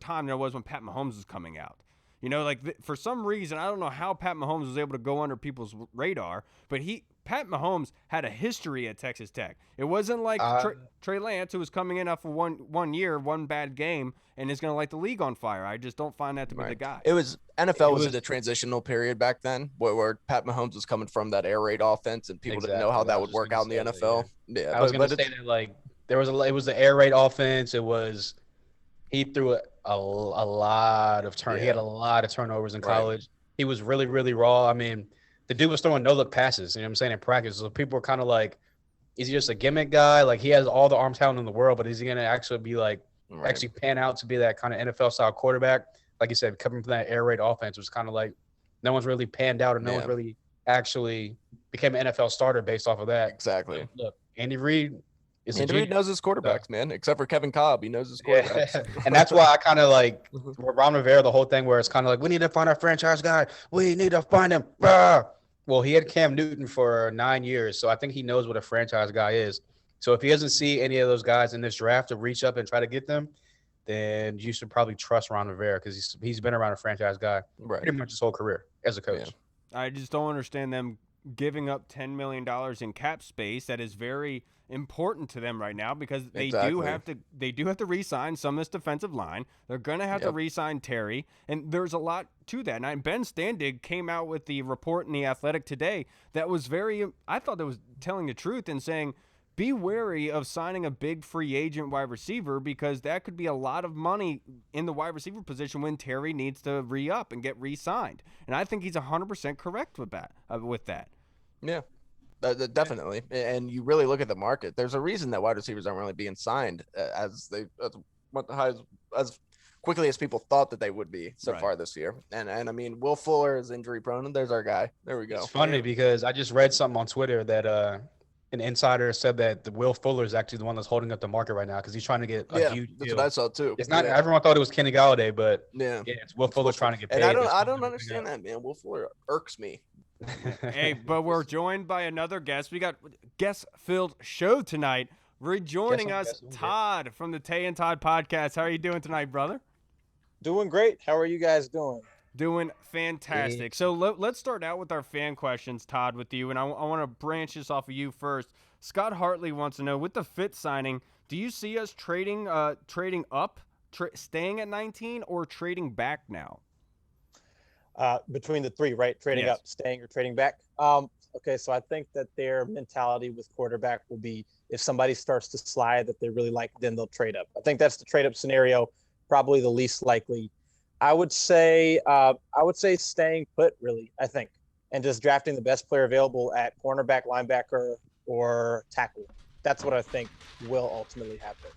time than it was when Pat Mahomes was coming out. You know, for some reason, I don't know how Pat Mahomes was able to go under people's radar, but Pat Mahomes had a history at Texas Tech. It wasn't like Trey Lance, who was coming in after one year, one bad game, and is going to light the league on fire. I just don't find that to be the guy. NFL was in a transitional period back then where Pat Mahomes was coming from that air raid offense, and people didn't know how that would work out in the NFL. I was going to say that it was the air raid offense. He threw a lot of He had a lot of turnovers in college. He was really, really raw. I mean, the dude was throwing no-look passes, you know what I'm saying, in practice. So people were kind of like, is he just a gimmick guy? Like, he has all the arm talent in the world, but is he going to actually be actually pan out to be that kind of NFL-style quarterback? Like you said, coming from that air raid offense was kind of like no one's really panned out, or no one's really actually became an NFL starter based off of that. Exactly. Look, Andy Reid is Andy Reid knows his quarterbacks, man. Except for Kevin Cobb, he knows his quarterbacks. Yeah. And that's why I kind of like Ron Rivera, the whole thing where it's kind of like, we need to find our franchise guy. We need to find him. Ah! Well, he had Cam Newton for 9 years, so I think he knows what a franchise guy is. So if he doesn't see any of those guys in this draft to reach up and try to get them, then you should probably trust Ron Rivera because he's been around a franchise guy pretty much his whole career as a coach. Yeah. I just don't understand them giving up $10 million in cap space. That is very important to them right now because they do have to re-sign some of this defensive line. They're gonna have to re-sign Terry, and there's a lot to that. And Ben Standig came out with the report in the Athletic today that was I thought that was telling the truth and saying, be wary of signing a big free agent wide receiver because that could be a lot of money in the wide receiver position when Terry needs to re-up and get re-signed. And I think he's 100% correct with that. Yeah, definitely. And you really look at the market. There's a reason that wide receivers aren't really being signed as quickly as people thought that they would be so far this year. And I mean, Will Fuller is injury prone, and there's our guy. There we go. It's funny because I just read something on Twitter that an insider said that the Will Fuller is actually the one that's holding up the market right now because he's trying to get a huge deal. That's what I saw too. It's not everyone thought it was Kenny Galladay, but it's Will Fuller trying to get paid. And I don't understand that, man. Will Fuller irks me. Hey, but we're joined by another guest. We got guest-filled show tonight. Rejoining us, Todd from the TaeandToddPodcast. How are you doing tonight, brother? Doing great. How are you guys doing? Doing fantastic. So let's start out with our fan questions, Todd, with you. And I want to branch this off of you first. Scott Hartley wants to know, with the Fitz signing, do you see us trading up, staying at 19, or trading back now? Between the three, right? Trading up, staying, or trading back. Okay, so I think that their mentality with quarterback will be if somebody starts to slide that they really like, then they'll trade up. I think that's the trade up scenario, probably the least likely. I would say staying put, really, I think, and just drafting the best player available at cornerback, linebacker, or tackle. That's what I think will ultimately happen.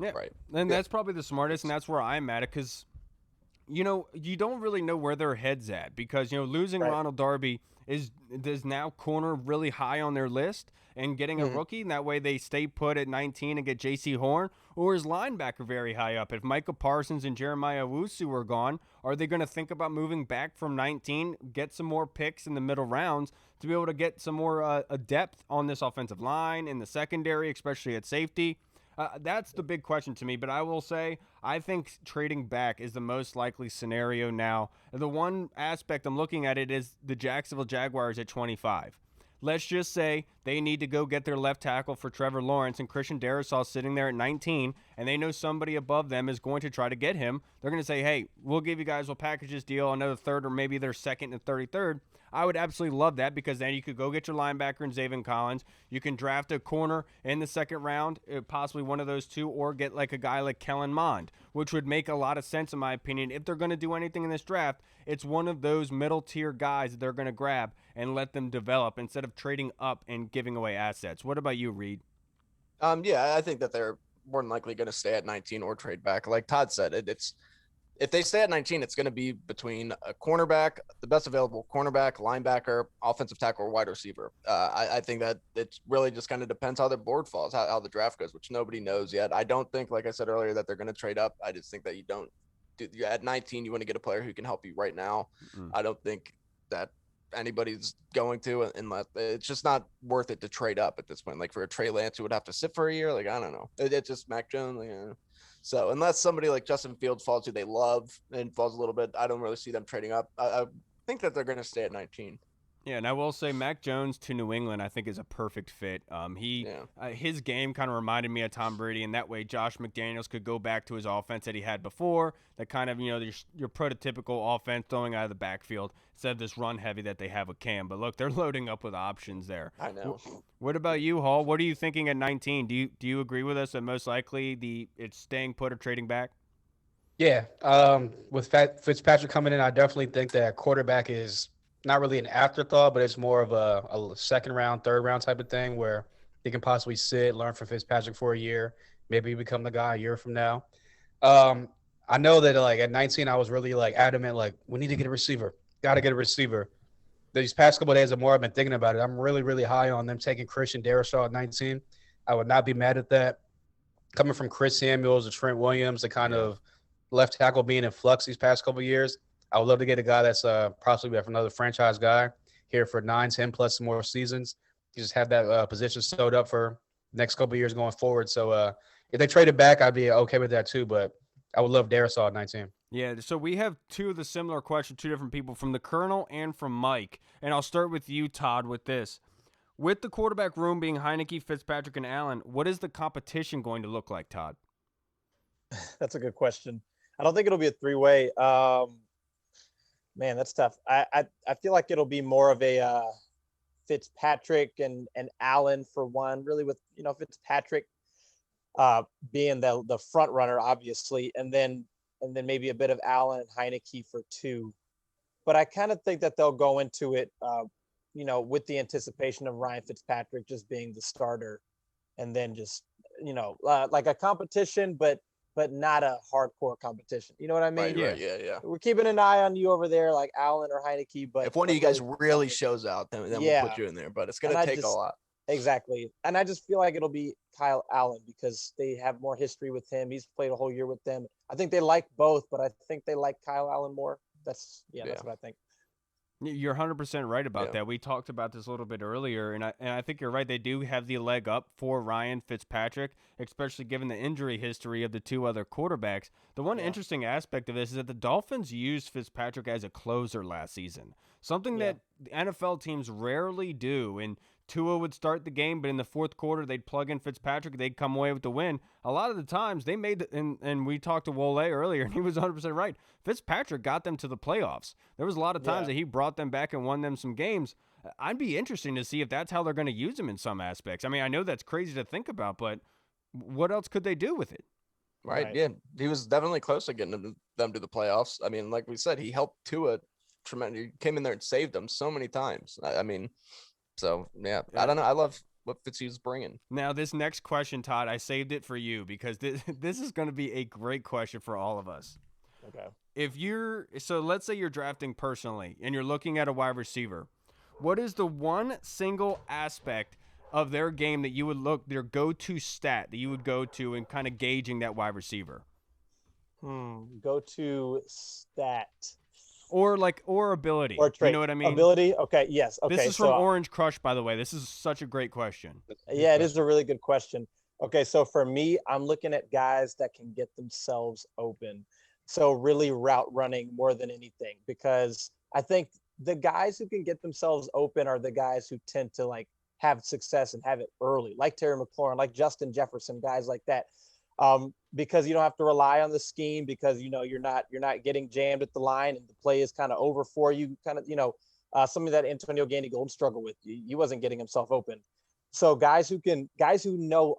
Yeah, right. And that's probably the smartest, and that's where I'm at it because, you don't really know where their head's at because, losing Ronald Darby is now corner really high on their list and getting a rookie, and that way they stay put at 19 and get J.C. Horn, or is linebacker very high up? If Micah Parsons and Jeremiah Owusu are gone, are they going to think about moving back from 19, get some more picks in the middle rounds to be able to get some more depth on this offensive line, in the secondary, especially at safety? That's the big question to me, but I will say I think trading back is the most likely scenario now. The one aspect I'm looking at it is the Jacksonville Jaguars at 25. Let's just say they need to go get their left tackle for Trevor Lawrence and Christian Darrisaw sitting there at 19, and they know somebody above them is going to try to get him. They're going to say, hey, we'll package this deal another third or maybe their second and 33rd. I would absolutely love that because then you could go get your linebacker in Zaven Collins. You can draft a corner in the second round, possibly one of those two, or get like a guy like Kellen Mond, which would make a lot of sense in my opinion. If they're going to do anything in this draft, it's one of those middle tier guys that they're going to grab and let them develop instead of trading up and giving away assets. What about you, Reed? I think that they're more than likely going to stay at 19 or trade back. Like Todd said, it's if they stay at 19, it's going to be between a cornerback, the best available cornerback, linebacker, offensive tackle, or wide receiver. I think that it really just kind of depends how their board falls, how the draft goes, which nobody knows yet. I don't think, like I said earlier, that they're going to trade up. I just think that at 19, you want to get a player who can help you right now. Mm-hmm. I don't think that anybody's going to, unless it's just not worth it to trade up at this point. Like for a Trey Lance who would have to sit for a year, like I don't know. It's just Mac Jones. So unless somebody like Justin Fields falls who they love and falls a little bit, I don't really see them trading up. I think that they're going to stay at 19. Yeah, and I will say Mac Jones to New England I think is a perfect fit. His game kind of reminded me of Tom Brady, and that way Josh McDaniels could go back to his offense that he had before, that kind of, your prototypical offense throwing out of the backfield instead of this run heavy that they have with Cam. But look, they're loading up with options there. I know. What about you, Hall? What are you thinking at 19? Do you agree with us that most likely it's staying put or trading back? Yeah, with Fitzpatrick coming in, I definitely think that quarterback is not really an afterthought, but it's more of a second round, third round type of thing where he can possibly sit, learn from Fitzpatrick for a year, maybe become the guy a year from now. I know that like at 19, I was really like adamant, like we need to get a receiver, got to get a receiver. these past couple of days, the more I've been thinking about it, I'm really, really high on them taking Christian Darrisaw at 19. I would not be mad at that. Coming from Chris Samuels to Trent Williams, the kind of left tackle being in flux these past couple of years, I would love to get a guy that's possibly another franchise guy here for 9, 10 plus more seasons. You just have that position sewed up for next couple of years going forward. So if they traded back, I'd be okay with that too. But I would love Darrisaw at 19. Yeah, so we have two of the similar questions, two different people, from the Colonel and from Mike. And I'll start with you, Todd, with this. With the quarterback room being Heineke, Fitzpatrick, and Allen, what is the competition going to look like, Todd? That's a good question. I don't think it'll be a three-way. Man, that's tough. I feel like it'll be more of a Fitzpatrick and Allen for one, really, with Fitzpatrick being the front runner, obviously, and then maybe a bit of Allen and Heineke for two. But I kind of think that they'll go into it, with the anticipation of Ryan Fitzpatrick just being the starter, and then just like a competition, but not a hardcore competition. You know what I mean? Right, yeah. We're keeping an eye on you over there, like Allen or Heineke. But if one of you guys really shows out, then we'll put you in there. But it's going to take a lot. Exactly. And I just feel like it'll be Kyle Allen because they have more history with him. He's played a whole year with them. I think they like both, but I think they like Kyle Allen more. That's what I think. You're 100% right about that. We talked about this a little bit earlier, and I think you're right. They do have the leg up for Ryan Fitzpatrick, especially given the injury history of the two other quarterbacks. The one interesting aspect of this is that the Dolphins used Fitzpatrick as a closer last season, something that NFL teams rarely do. And Tua would start the game, but in the fourth quarter, they'd plug in Fitzpatrick. They'd come away with the win. A lot of the times, they made – and we talked to Wole earlier, and he was 100% right. Fitzpatrick got them to the playoffs. There was a lot of times that he brought them back and won them some games. I'd be interesting to see if that's how they're going to use him in some aspects. I mean, I know that's crazy to think about, but what else could they do with it? Right. Yeah. He was definitely close to getting them to the playoffs. I mean, like we said, he helped Tua tremendously. He came in there and saved them so many times. I mean – So, I don't know. I love what Fitzhughes bringing. Now, this next question, Todd, I saved it for you because this is going to be a great question for all of us. Okay. So let's say you're drafting personally and you're looking at a wide receiver. What is the one single aspect of their game that you would look, their go-to stat that you would go to in kind of gauging that wide receiver? Go-to stat. Or ability. Or trait. You know what I mean? Ability? Okay, yes. Okay. This is from Orange Crush, by the way. This is such a great question. Yeah, it is a really good question. Okay, so for me, I'm looking at guys that can get themselves open. So really route running more than anything, because I think the guys who can get themselves open are the guys who tend to have success and have it early, like Terry McLaurin, like Justin Jefferson, guys like that. Because you don't have to rely on the scheme, because you're not getting jammed at the line and the play is kind of over for you. Kind of something that Antonio Gandy-Golden struggled with. He wasn't getting himself open. So guys who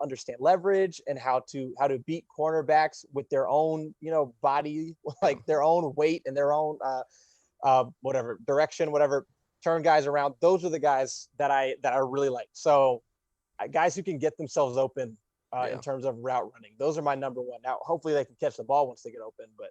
understand leverage and how to beat cornerbacks with their own body, like their own weight and their own whatever direction, whatever, turn guys around. Those are the guys that I really like. So guys who can get themselves open. In terms of route running, those are my number one. Now, hopefully they can catch the ball once they get open, but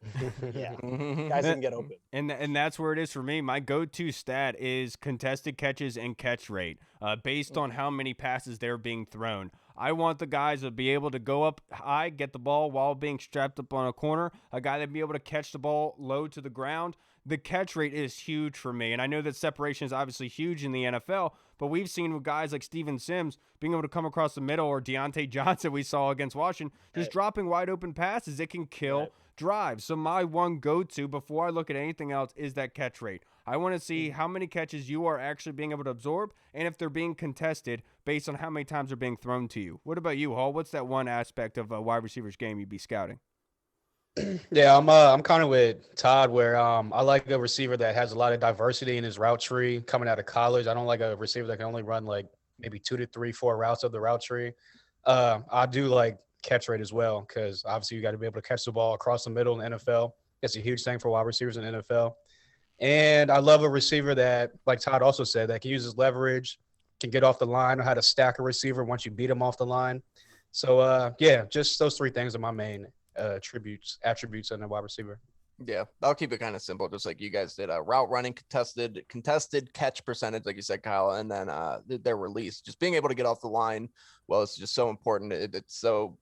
guys can get open. And that's where it is for me. My go-to stat is contested catches and catch rate, based on how many passes they're being thrown. I want the guys to be able to go up high, get the ball while being strapped up on a corner, a guy that be able to catch the ball low to the ground. The catch rate is huge for me, and I know that separation is obviously huge in the NFL, but we've seen with guys like Steven Sims being able to come across the middle, or Deontay Johnson we saw against Washington, just dropping wide open passes. It can kill drives. So my one go-to before I look at anything else is that catch rate. I want to see how many catches you are actually being able to absorb, and if they're being contested based on how many times they're being thrown to you. What about you, Hall? What's that one aspect of a wide receiver's game you'd be scouting? Yeah, I'm kind of with Todd, where I like a receiver that has a lot of diversity in his route tree coming out of college. I don't like a receiver that can only run maybe 2 to 3, 4 routes of the route tree. I do like catch rate as well, because obviously you got to be able to catch the ball across the middle in the NFL. That's a huge thing for wide receivers in the NFL. And I love a receiver that, like Todd also said, that can use his leverage, can get off the line, know how to stack a receiver once you beat him off the line. So, just those 3 things are my main attributes in a wide receiver. Yeah, I'll keep it kind of simple, just like you guys did. Route running, contested catch percentage, like you said, Kyle, and then their release. Just being able to get off the line, well, it's just so important. It's so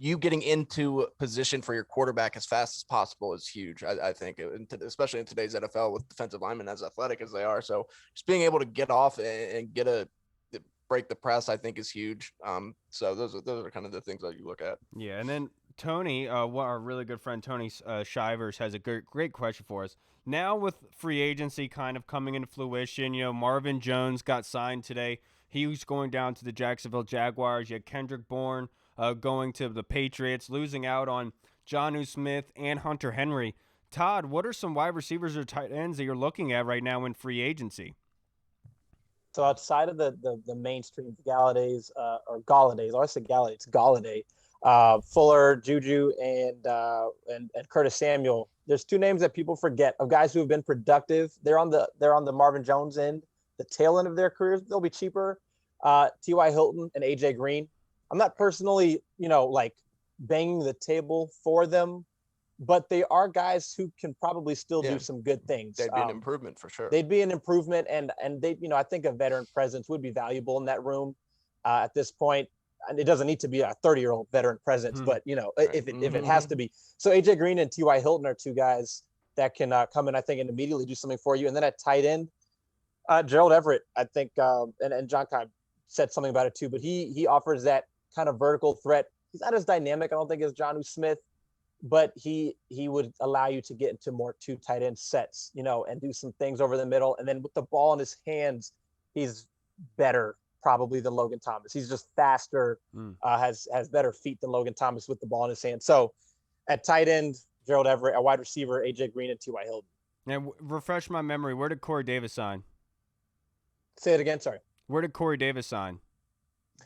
you getting into position for your quarterback as fast as possible is huge. I think, especially in today's NFL with defensive linemen as athletic as they are. So just being able to get off and break the press, I think, is huge. So those are kind of the things that you look at. Yeah, and then Tony, our really good friend Tony Shivers has a great question for us. Now with free agency kind of coming into fruition, Marvin Jones got signed today. He was going down to the Jacksonville Jaguars. You had Kendrick Bourne going to the Patriots, losing out on Jonnu Smith and Hunter Henry. Todd, what are some wide receivers or tight ends that you're looking at right now in free agency? So outside of the mainstream Galladay's or Galladay's, I said Galladay, it's Galladay, Fuller, Juju, and Curtis Samuel. There's two names that people forget of guys who have been productive. They're on the Marvin Jones end, the tail end of their careers. They'll be cheaper. T.Y. Hilton and A.J. Green. I'm not personally, like banging the table for them, but they are guys who can probably still do some good things. They'd be an improvement for sure. They'd be an improvement, and they, I think a veteran presence would be valuable in that room at this point. And it doesn't need to be a 30-year-old veteran presence, but if it has to be. So A.J. Green and T.Y. Hilton are two guys that can come in, I think, and immediately do something for you. And then at tight end, Gerald Everett, I think, and John kind of said something about it too, but he offers that kind of vertical threat. He's not as dynamic, I don't think, as Jonnu Smith, but he would allow you to get into more two tight end sets, and do some things over the middle. And then with the ball in his hands, he's better probably than Logan Thomas. He's just faster, has better feet than Logan Thomas with the ball in his hand. So at tight end, Gerald Everett, at wide receiver, A.J. Green and T.Y. Hilton. Now, refresh my memory. Where did Corey Davis sign? Say it again, sorry. Where did Corey Davis sign?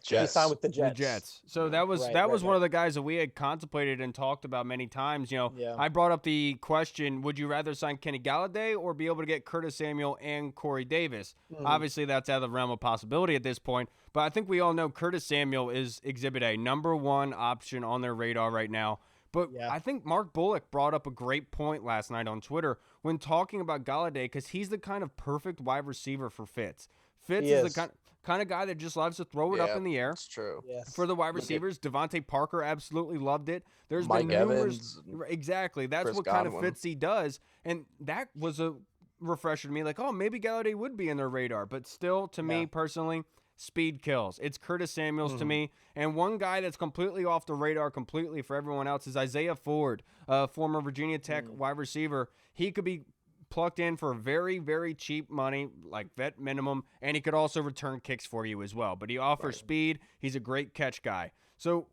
Jets. He signed with the Jets. The Jets. So that was one of the guys that we had contemplated and talked about many times. I brought up the question, would you rather sign Kenny Galladay or be able to get Curtis Samuel and Corey Davis? Obviously, that's out of the realm of possibility at this point. But I think we all know Curtis Samuel is Exhibit A, number one option on their radar right now. But I think Mark Bullock brought up a great point last night on Twitter when talking about Galladay, because he's the kind of perfect wide receiver for Fitz. Fitz is the kind of guy that just loves to throw it up in the air. That's true. Yes. For the wide receivers, Devontae Parker absolutely loved it. There's Mike been numerous Evans, exactly. That's Chris what Godwin. kind of Fitzy does, and that was a refresher to me. Like, oh, maybe Galladay would be in their radar, but still, to me personally, speed kills. It's Curtis Samuels to me, and one guy that's completely off the radar completely for everyone else is Isaiah Ford, former Virginia Tech wide receiver. He could be plucked in for very, very cheap money, like vet minimum, and he could also return kicks for you as well. But he offers speed. He's a great catch guy. So,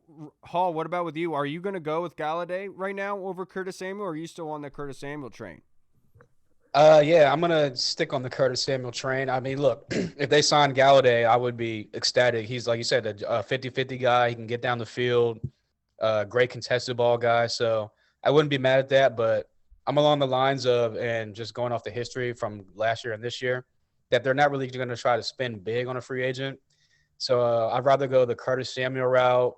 Hall, what about with you? Are you going to go with Galladay right now over Curtis Samuel, or are you still on the Curtis Samuel train? Yeah, I'm going to stick on the Curtis Samuel train. I mean, look, if they sign Galladay, I would be ecstatic. He's, like you said, a 50-50 guy. He can get down the field, great contested ball guy. So I wouldn't be mad at that, but I'm along the lines of, and just going off the history from last year and this year, that they're not really going to try to spend big on a free agent. So I'd rather go the Curtis Samuel route.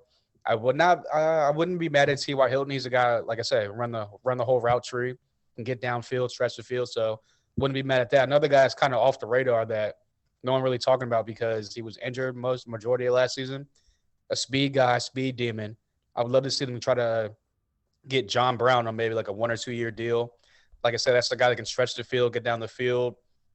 I wouldn't be mad at T.Y. Hilton. He's a guy, like I said, run the whole route tree and get downfield, stretch the field. So wouldn't be mad at that. Another guy is kind of off the radar that no one really talking about because he was injured majority of last season. A speed guy, speed demon. I would love to see them try to get John Brown on maybe like a 1 or 2 year deal. Like I said, that's the guy that can stretch the field, get down the field,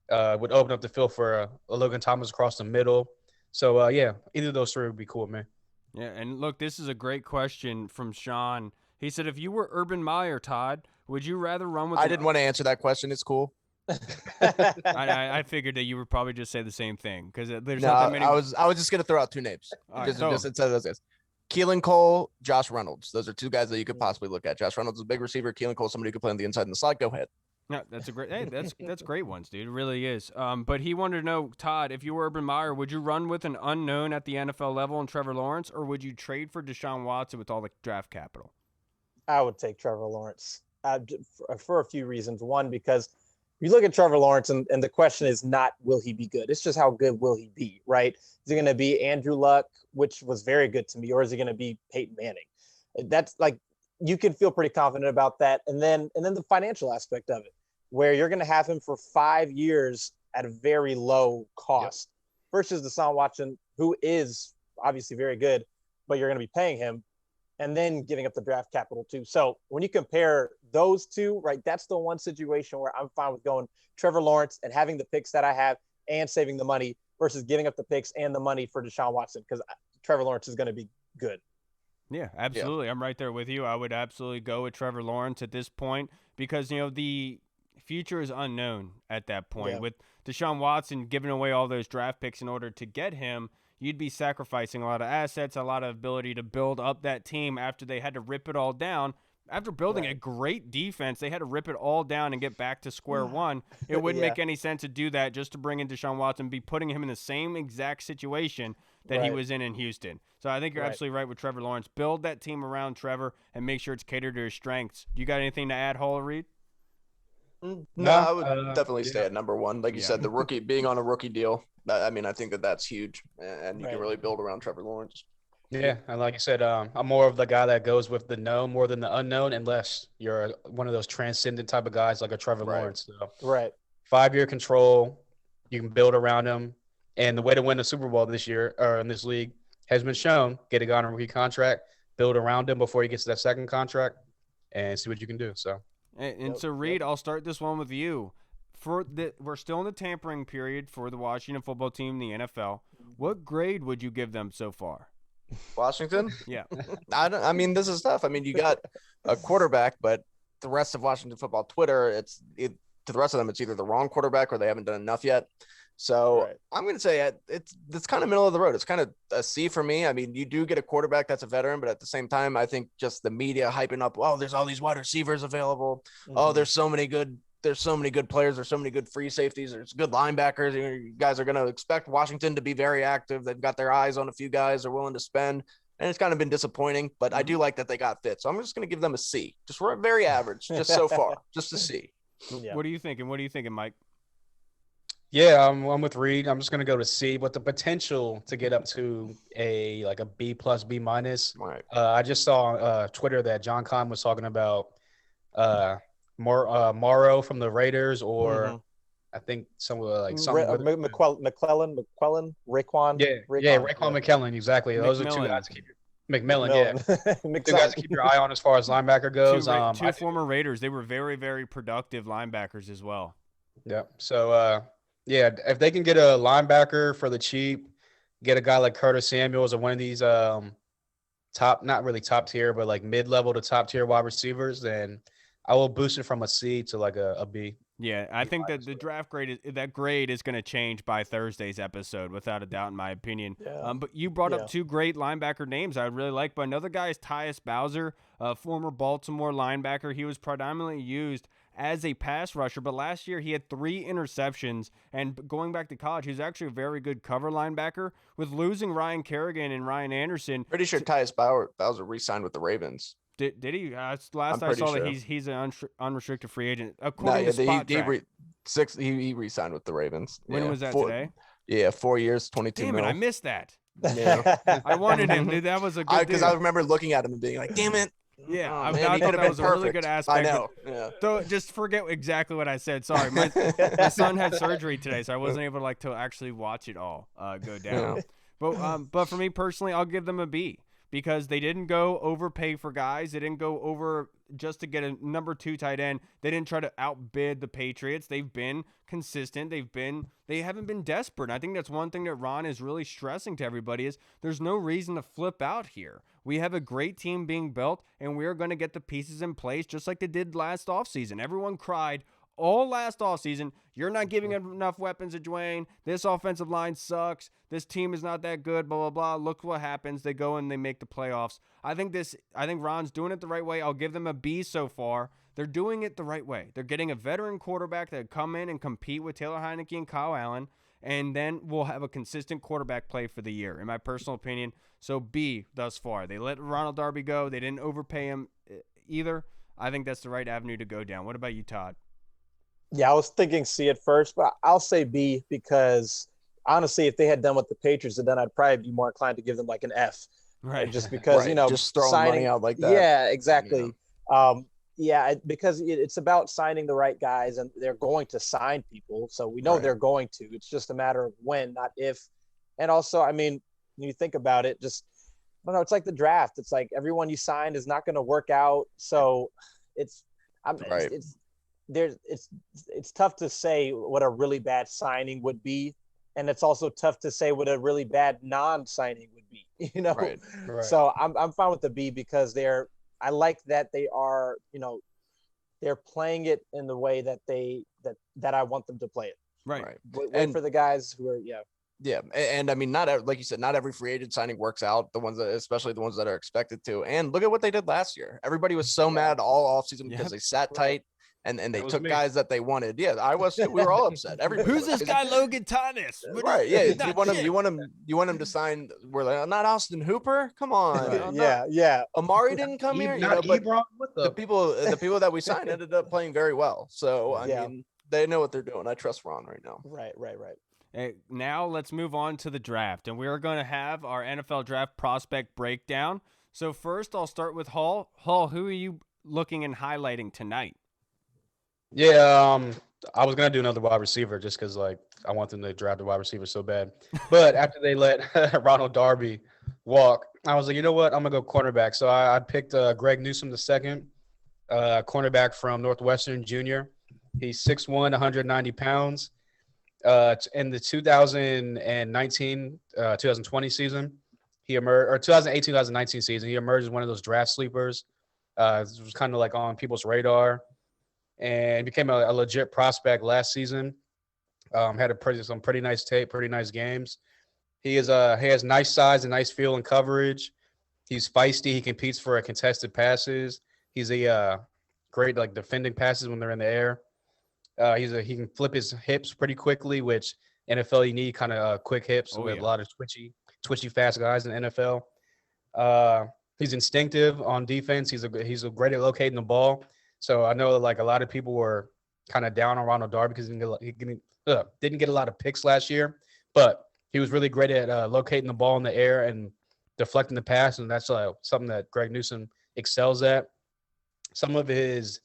would open up the field for a Logan Thomas across the middle. So, either of those three would be cool, man. Yeah, and look, this is a great question from Sean. He said, if you were Urban Meyer, Todd, would you rather run with – I didn't want to answer that question. It's cool. I figured that you would probably just say the same thing because there's not that many – I was just going to throw out two names. Right, just instead of those guys. Keelan Cole, Josh Reynolds. Those are two guys that you could possibly look at. Josh Reynolds is a big receiver. Keelan Cole, somebody who could play on the inside and the slot. Go ahead. No, that's a great. Hey, that's great ones, dude. It really is. But he wanted to know, Todd, if you were Urban Meyer, would you run with an unknown at the NFL level and Trevor Lawrence, or would you trade for Deshaun Watson with all the draft capital? I would take Trevor Lawrence for a few reasons. One, because you look at Trevor Lawrence, and the question is not will he be good? It's just how good will he be, right? Is he going to be Andrew Luck, which was very good to me, or is he going to be Peyton Manning? That's like you can feel pretty confident about that. And then the financial aspect of it, where you're going to have him for 5 years at a very low cost versus Deshaun Watson, who is obviously very good, but you're going to be paying him and then giving up the draft capital too. So when you compare those two, right, that's the one situation where I'm fine with going Trevor Lawrence and having the picks that I have and saving the money versus giving up the picks and the money for Deshaun Watson, because Trevor Lawrence is going to be good. Yeah, absolutely. Yeah. I'm right there with you. I would absolutely go with Trevor Lawrence at this point because, the future is unknown at that point. Yeah. With Deshaun Watson giving away all those draft picks in order to get him, you'd be sacrificing a lot of assets, a lot of ability to build up that team after they had to rip it all down. After building a great defense, they had to rip it all down and get back to square one. It wouldn't make any sense to do that just to bring in Deshaun Watson, be putting him in the same exact situation that he was in Houston. So I think you're absolutely right with Trevor Lawrence. Build that team around Trevor and make sure it's catered to his strengths. Do you got anything to add, Hall or Reed? No, I would definitely stay at number one. Like you said, the rookie being on a rookie deal. I mean, I think that's huge, and you can really build around Trevor Lawrence. Yeah, and like you said, I'm more of the guy that goes with the known more than the unknown, unless you're one of those transcendent type of guys like a Trevor Lawrence. So, 5-year control, you can build around him, and the way to win the Super Bowl this year or in this league has been shown: get a guy on a rookie contract, build around him before he gets to that second contract, and see what you can do. So. And so, Reed, I'll start this one with you. We're still in the tampering period for the Washington football team, the NFL. What grade would you give them so far? Washington? Yeah. I mean, this is tough. I mean, you got a quarterback, but the rest of Washington football Twitter, to the rest of them, it's either the wrong quarterback or they haven't done enough yet. So I'm going to say it's kind of middle of the road. It's kind of a C for me. I mean, you do get a quarterback that's a veteran, but at the same time, I think just the media hyping up, oh, there's all these wide receivers available. Oh, there's so many good players. There's so many good free safeties. There's good linebackers. You guys are going to expect Washington to be very active. They've got their eyes on a few guys they're willing to spend. And it's kind of been disappointing, but I do like that they got fit. So I'm just going to give them a C. Just very average, just so far. Just a C. Yeah. What are you thinking? Mike? Yeah, I'm with Reed. I'm just going to go to C, with the potential to get up to a B+, B-. Right. I just saw Twitter that John Conn was talking about Morrow from the Raiders, or I think McClellan, Raekwon. Raekwon McClellan, exactly. Those are two guys to keep McMillan. Two guys to keep your eye on as far as linebacker goes. Two former Raiders. They were very, very productive linebackers as well. Yeah. So, if they can get a linebacker for the cheap, get a guy like Curtis Samuels or one of these top, not really top tier, but like mid-level to top tier wide receivers, then I will boost it from a C to like a B. Yeah, I think that the draft grade is going to change by Thursday's episode, without a doubt, in my opinion. Yeah. But you brought up two great linebacker names I really like. But another guy is Tyus Bowser, a former Baltimore linebacker. He was predominantly used as a pass rusher, but last year he had 3 interceptions. And going back to college, he was actually a very good cover linebacker. With losing Ryan Kerrigan and Ryan Anderson, Pretty sure Tyus Bowser re-signed with the Ravens. Did he? Last I saw that he's an unrestricted free agent. He re-signed with the Ravens. When was that today? Yeah, 4 years, 22 Damn it, mil. I missed that. Yeah. I wanted him. Dude, that was a good Because I remember looking at him and being like, damn it. Yeah, Oh, I man, thought that was a really good aspect. I know. Yeah. So just forget exactly what I said. Sorry, my son had surgery today, so I wasn't able to actually watch it all go down. Yeah. But for me personally, I'll give them a B, because they didn't go overpay for guys. They didn't go over just to get a number 2 tight end. They didn't try to outbid the Patriots. They've been consistent. They haven't been desperate. And I think that's one thing that Ron is really stressing to everybody is there's no reason to flip out here. We have a great team being built, and we're going to get the pieces in place just like they did last offseason. Everyone cried all last offseason, you're not giving enough weapons to Dwayne. This offensive line sucks. This team is not that good, blah, blah, blah. Look what happens. They go and they make the playoffs. I think Ron's doing it the right way. I'll give them a B so far. They're doing it the right way. They're getting a veteran quarterback that come in and compete with Taylor Heineke and Kyle Allen, and then we'll have a consistent quarterback play for the year, in my personal opinion. So B thus far. They let Ronald Darby go. They didn't overpay him either. I think that's the right avenue to go down. What about you, Todd? Yeah, I was thinking C at first, but I'll say B because honestly, if they had done what the Patriots had done, I'd probably be more inclined to give them like an F. Right. Just because, Right. Just throwing money out like that. Yeah, exactly. Because it's about signing the right guys, and they're going to sign people. So we know Right. they're going to. It's just a matter of when, not if. And also, I mean, when you think about it, just I don't know. It's like the draft. It's like everyone you signed is not going to work out. So it's Right. it's tough to say what a really bad signing would be, and it's also tough to say what a really bad non-signing would be. Right. So I'm fine with the B because I like that they are, they're playing it in the way that that I want them to play it. Right. Wait for the guys who are, Yeah, and I mean, like you said, not every free agent signing works out. Especially the ones that are expected to. And look at what they did last year. Everybody was so mad all offseason because they sat tight and they took guys that they wanted. Yeah, I was too. We were all upset. Everybody. Who's this guy, Logan Thomas? Right. Yeah. You want him to sign. We're like, not Austin Hooper. Come on. Yeah. Amari didn't come here. Not But Ebron. What the people that we signed ended up playing very well. So I mean, they know what they're doing. I trust Ron right now. Right. Hey, now let's move on to the draft, and we're going to have our NFL draft prospect breakdown. So first, I'll start with Hall. Hall, who are you looking and highlighting tonight? Yeah, I was gonna do another wide receiver just because I want them to draft a wide receiver so bad. But after they let Ronald Darby walk, I was like, you know what? I'm gonna go cornerback. So I picked Greg Newsome the second, cornerback from Northwestern Junior. He's 6'1", 190 pounds. In the 2020 season, he emerged, or 2018-2019 season, he emerged as one of those draft sleepers. It was kind of on people's radar, and became a legit prospect last season. Had some pretty nice tape, pretty nice games. He has nice size and nice feel and coverage. He's feisty. He competes for contested passes. He's a great defending passes when they're in the air. He can flip his hips pretty quickly, which NFL you need kind of quick hips. We have a lot of twitchy fast guys in the NFL. He's instinctive on defense. He's great at locating the ball. So I know a lot of people were kind of down on Ronald Darby because he didn't get a lot of picks last year, but he was really great at locating the ball in the air and deflecting the pass, and that's something that Greg Newsome excels at. Some of his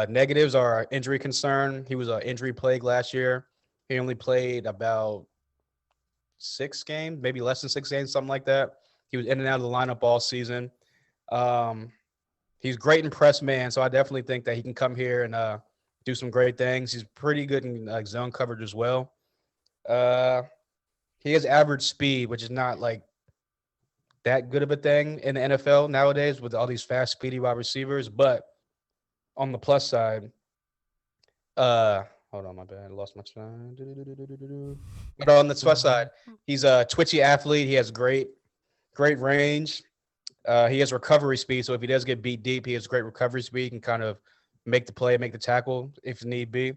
negatives are injury concern. He was an injury plague last year. He only played about 6 games, maybe less than 6 games, something like that. He was in and out of the lineup all season. He's great in press man, so I definitely think that he can come here and do some great things. He's pretty good in zone coverage as well. He has average speed, which is not that good of a thing in the NFL nowadays with all these fast, speedy wide receivers. But on the plus side, hold on, my bad, I lost my slide. But on the plus side, he's a twitchy athlete. He has great range. He has recovery speed, so if he does get beat deep, he has great recovery speed. He can kind of make the play, make the tackle if need be.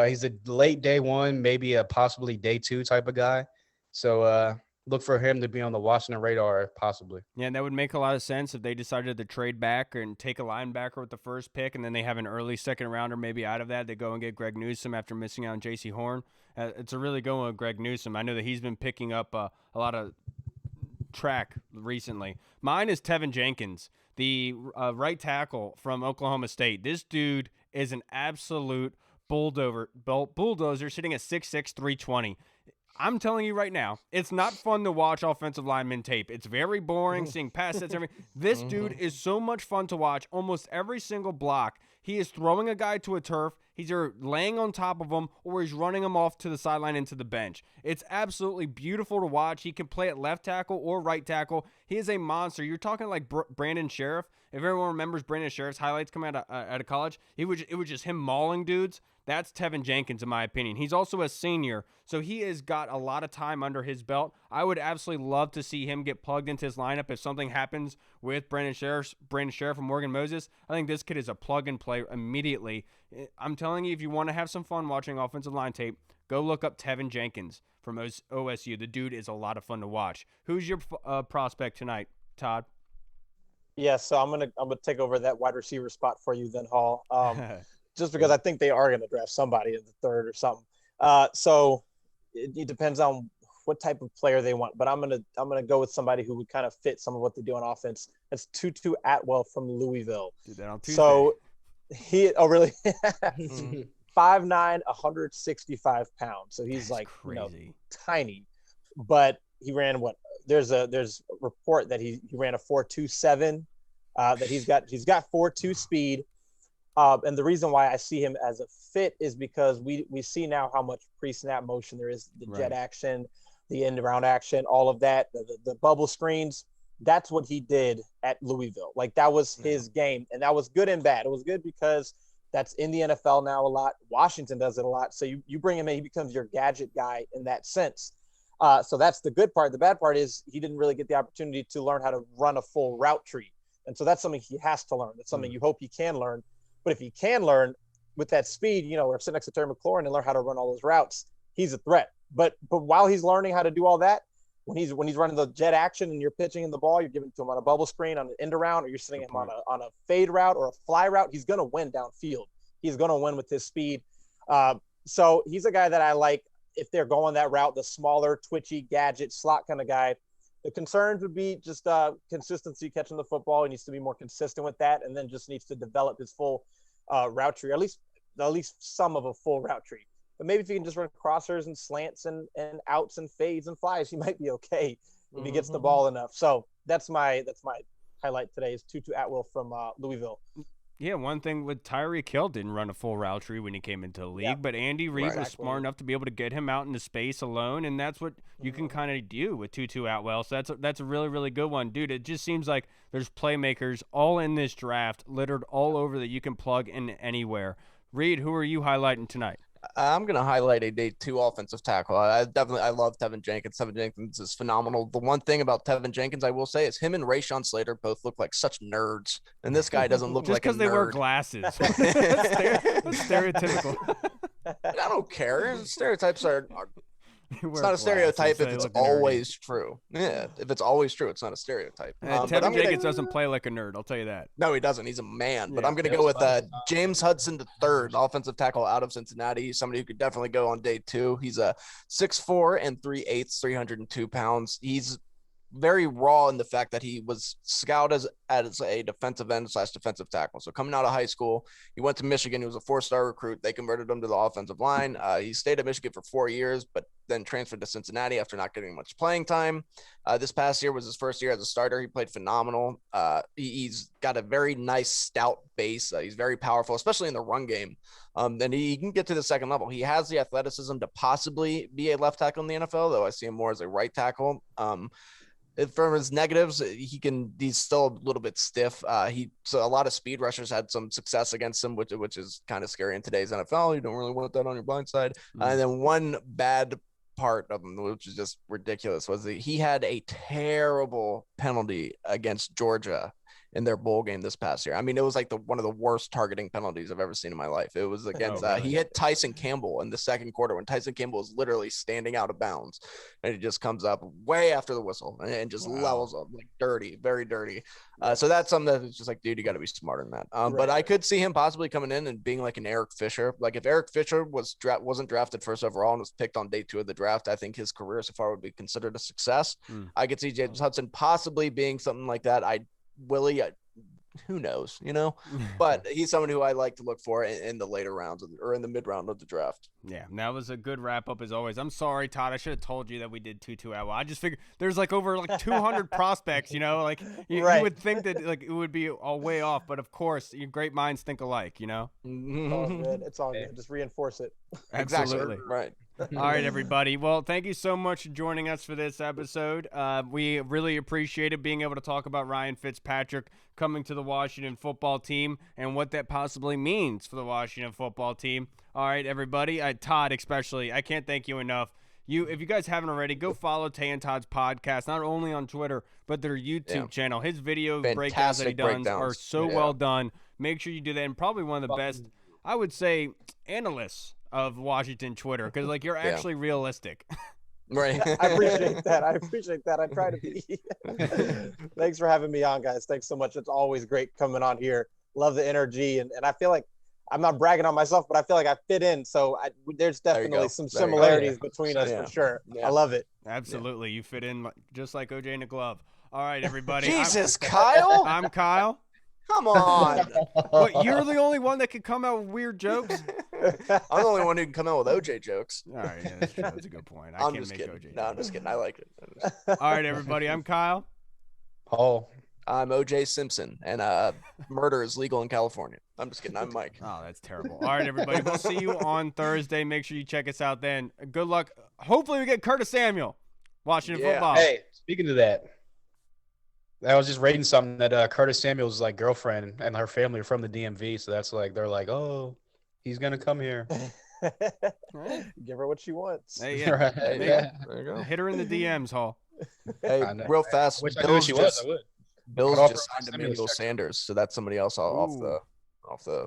He's a late day one, maybe a possibly day 2 type of guy. So look for him to be on the Washington radar possibly. Yeah, and that would make a lot of sense if they decided to trade back and take a linebacker with the first pick, and then they have an early second rounder maybe out of that. They go and get Greg Newsome after missing out on J.C. Horn. It's a really good one with Greg Newsome. I know that he's been picking up a lot of track recently. Mine is Tevin Jenkins, the right tackle from Oklahoma State. This dude is an absolute bulldozer sitting at 6'6", 320. I'm telling you right now, it's not fun to watch offensive lineman tape. It's very boring seeing pass sets. This dude is so much fun to watch. Almost every single block, he is throwing a guy to a turf. He's either laying on top of him or he's running him off to the sideline into the bench. It's absolutely beautiful to watch. He can play at left tackle or right tackle. He is a monster. You're talking like Brandon Sheriff. If everyone remembers Brandon Sheriff's highlights coming out of college, it was just him mauling dudes. That's Tevin Jenkins, in my opinion. He's also a senior, so he has got a lot of time under his belt. I would absolutely love to see him get plugged into his lineup if something happens with Brandon Sheriff and Morgan Moses. I think this kid is a plug-and-play immediately. I'm telling you, if you want to have some fun watching offensive line tape, go look up Tevin Jenkins from OSU. The dude is a lot of fun to watch. Who's your prospect tonight, Todd? Yeah, so I'm gonna take over that wide receiver spot for you then, Hall. Just because I think they are going to draft somebody in the 3rd or something. So it depends on what type of player they want, but I'm gonna go with somebody who would kind of fit some of what they do on offense. That's Tutu Atwell from Louisville. Did that on Tuesday. So really 5'9", 165 pounds. So he's That's like crazy. Tiny, but he ran what? There's a report that he ran a 4.27. That he's got 4.2 speed. And the reason why I see him as a fit is because we see now how much pre-snap motion there is, the jet action, the end-around action, all of that, the bubble screens. That's what he did at Louisville. Like, that was his game, and that was good and bad. It was good because that's in the NFL now a lot. Washington does it a lot. So you bring him in, he becomes your gadget guy in that sense. So that's the good part. The bad part is he didn't really get the opportunity to learn how to run a full route tree. And so that's something he has to learn. That's something you hope he can learn. But if he can learn with that speed, or sit next to Terry McLaurin and learn how to run all those routes, he's a threat. But while he's learning how to do all that, when he's running the jet action and you're pitching in the ball, you're giving it to him on a bubble screen, on an end around, or you're sitting him on a fade route or a fly route, he's going to win downfield. He's going to win with his speed. So he's a guy that I like if they're going that route, the smaller, twitchy, gadget, slot kind of guy. The concerns would be just consistency catching the football. He needs to be more consistent with that, and then just needs to develop his full route tree, at least some of a full route tree. But maybe if he can just run crossers and slants and outs and fades and flies, he might be okay if he gets the ball enough. So that's my highlight today is Tutu Atwell from Louisville. Yeah, one thing with Tyreek Hill didn't run a full route tree when he came into the league, but Andy Reid was smart enough to be able to get him out into space alone, and that's what you can kind of do with Tutu Atwell. So that's a really, really good one. Dude, it just seems like there's playmakers all in this draft, littered all over that you can plug in anywhere. Reid, who are you highlighting tonight? I'm going to highlight a day 2 offensive tackle. I love Tevin Jenkins. Tevin Jenkins is phenomenal. The one thing about Tevin Jenkins, I will say, is him and Rashawn Slater both look like such nerds. And this guy doesn't look like a nerd. Just because they wear glasses. That's stereotypical. I don't care. Stereotypes are it's not a stereotype if it's always true. Yeah, if it's always true, it's not a stereotype. Tevin Jenkins doesn't play like a nerd, I'll tell you that. No, he doesn't. He's a man. But I'm going to go with James Hudson III, offensive tackle out of Cincinnati. He's somebody who could definitely go on day 2. He's a 6'4" and 3/8", 302 pounds. He's very raw in the fact that he was scouted as a defensive end / defensive tackle. So coming out of high school, he went to Michigan. He was a 4-star recruit. They converted him to the offensive line. He stayed at Michigan for 4 years, but then transferred to Cincinnati after not getting much playing time. This past year was his first year as a starter. He played phenomenal. He's got a very nice stout base. He's very powerful, especially in the run game. And he can get to the second level. He has the athleticism to possibly be a left tackle in the NFL, though I see him more as a right tackle. From his negatives, he's still a little bit stiff. So a lot of speed rushers had some success against him, which is kind of scary in today's NFL. You don't really want that on your blind side. And then one bad part of him, which is just ridiculous, was that he had a terrible penalty against Georgia in their bowl game this past year. I mean, it was like one of the worst targeting penalties I've ever seen in my life. It was against he hit Tyson Campbell in the second quarter when Tyson Campbell is literally standing out of bounds, and he just comes up way after the whistle and just levels up like dirty, very dirty. So that's something that's just like, dude, you got to be smarter than that. But I could see him possibly coming in and being like an Eric Fisher. Like if Eric Fisher wasn't drafted first overall and was picked on day 2 of the draft, I think his career so far would be considered a success. I could see James Hudson possibly being something like that. Who knows, but he's someone who I like to look for in the later rounds or in the mid round of the draft. Yeah, that was a good wrap up as always. I'm sorry, Todd. I should have told you that we did Tutu Atwell. I just figured there's over 200 prospects, you would think that it would be all way off, but of course, your great minds think alike, It's all good. It's all good. Just reinforce it. Absolutely. Exactly. Right. All right, everybody. Well, thank you so much for joining us for this episode. We really appreciated being able to talk about Ryan Fitzpatrick coming to the Washington football team and what that possibly means for the Washington football team. All right, everybody. Todd, especially, I can't thank you enough. If you guys haven't already, go follow Tay and Todd's podcast, not only on Twitter, but their YouTube channel. His video breakdowns that he does are so well done. Make sure you do that. And probably one of the best, I would say, analysts of Washington Twitter, because you're actually realistic. Right. I appreciate that. I try to be. Thanks for having me on, guys. Thanks so much. It's always great coming on here. Love the energy, and I feel like I'm not bragging on myself, but I feel like I fit in. So there's definitely some similarities between us for sure. Yeah. I love it. Absolutely. You fit in just like OJ in a glove. All right, everybody. Jesus, Kyle. I'm Kyle. Come on. What, you're the only one that can come out with weird jokes? I'm the only one who can come out with OJ jokes. All right, yeah, that's true. That's a good point. I'm just kidding. OJ. No, I'm just kidding. I like it. All right, everybody. I'm Kyle. Paul. I'm OJ Simpson, and murder is legal in California. I'm just kidding. I'm Mike. Oh, that's terrible. All right, everybody. We'll see you on Thursday. Make sure you check us out then. Good luck. Hopefully we get Curtis Samuel Washington football. Hey, speaking of that, I was just reading something that Curtis Samuel's like girlfriend and her family are from the DMV, so that's like they're like, oh, he's gonna come here. Give her what she wants. Hey, yeah. Right. Hey, Yeah. There you go. Hit her in the DMs, Hall. Hey, real fast. I wish she was. I would. Bills Cut off just her signed Samuel's Emmanuel check. Sanders, so that's somebody else off the.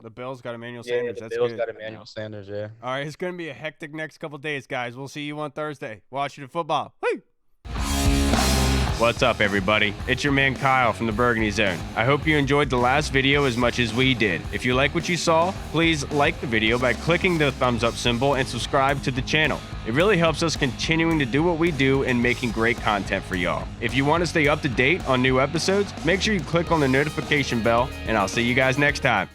The Bills got Emmanuel Yeah, Sanders. the That's Bills good. got Emmanuel Sanders. Yeah. All right, it's going to be a hectic next couple days, guys. We'll see you on Thursday. Washington football. Hey! What's up, everybody? It's your man Kyle from the Burgundy Zone. I hope you enjoyed the last video as much as we did. If you like what you saw, please like the video by clicking the thumbs up symbol and subscribe to the channel. It really helps us continuing to do what we do and making great content for y'all. If you want to stay up to date on new episodes, make sure you click on the notification bell, and I'll see you guys next time.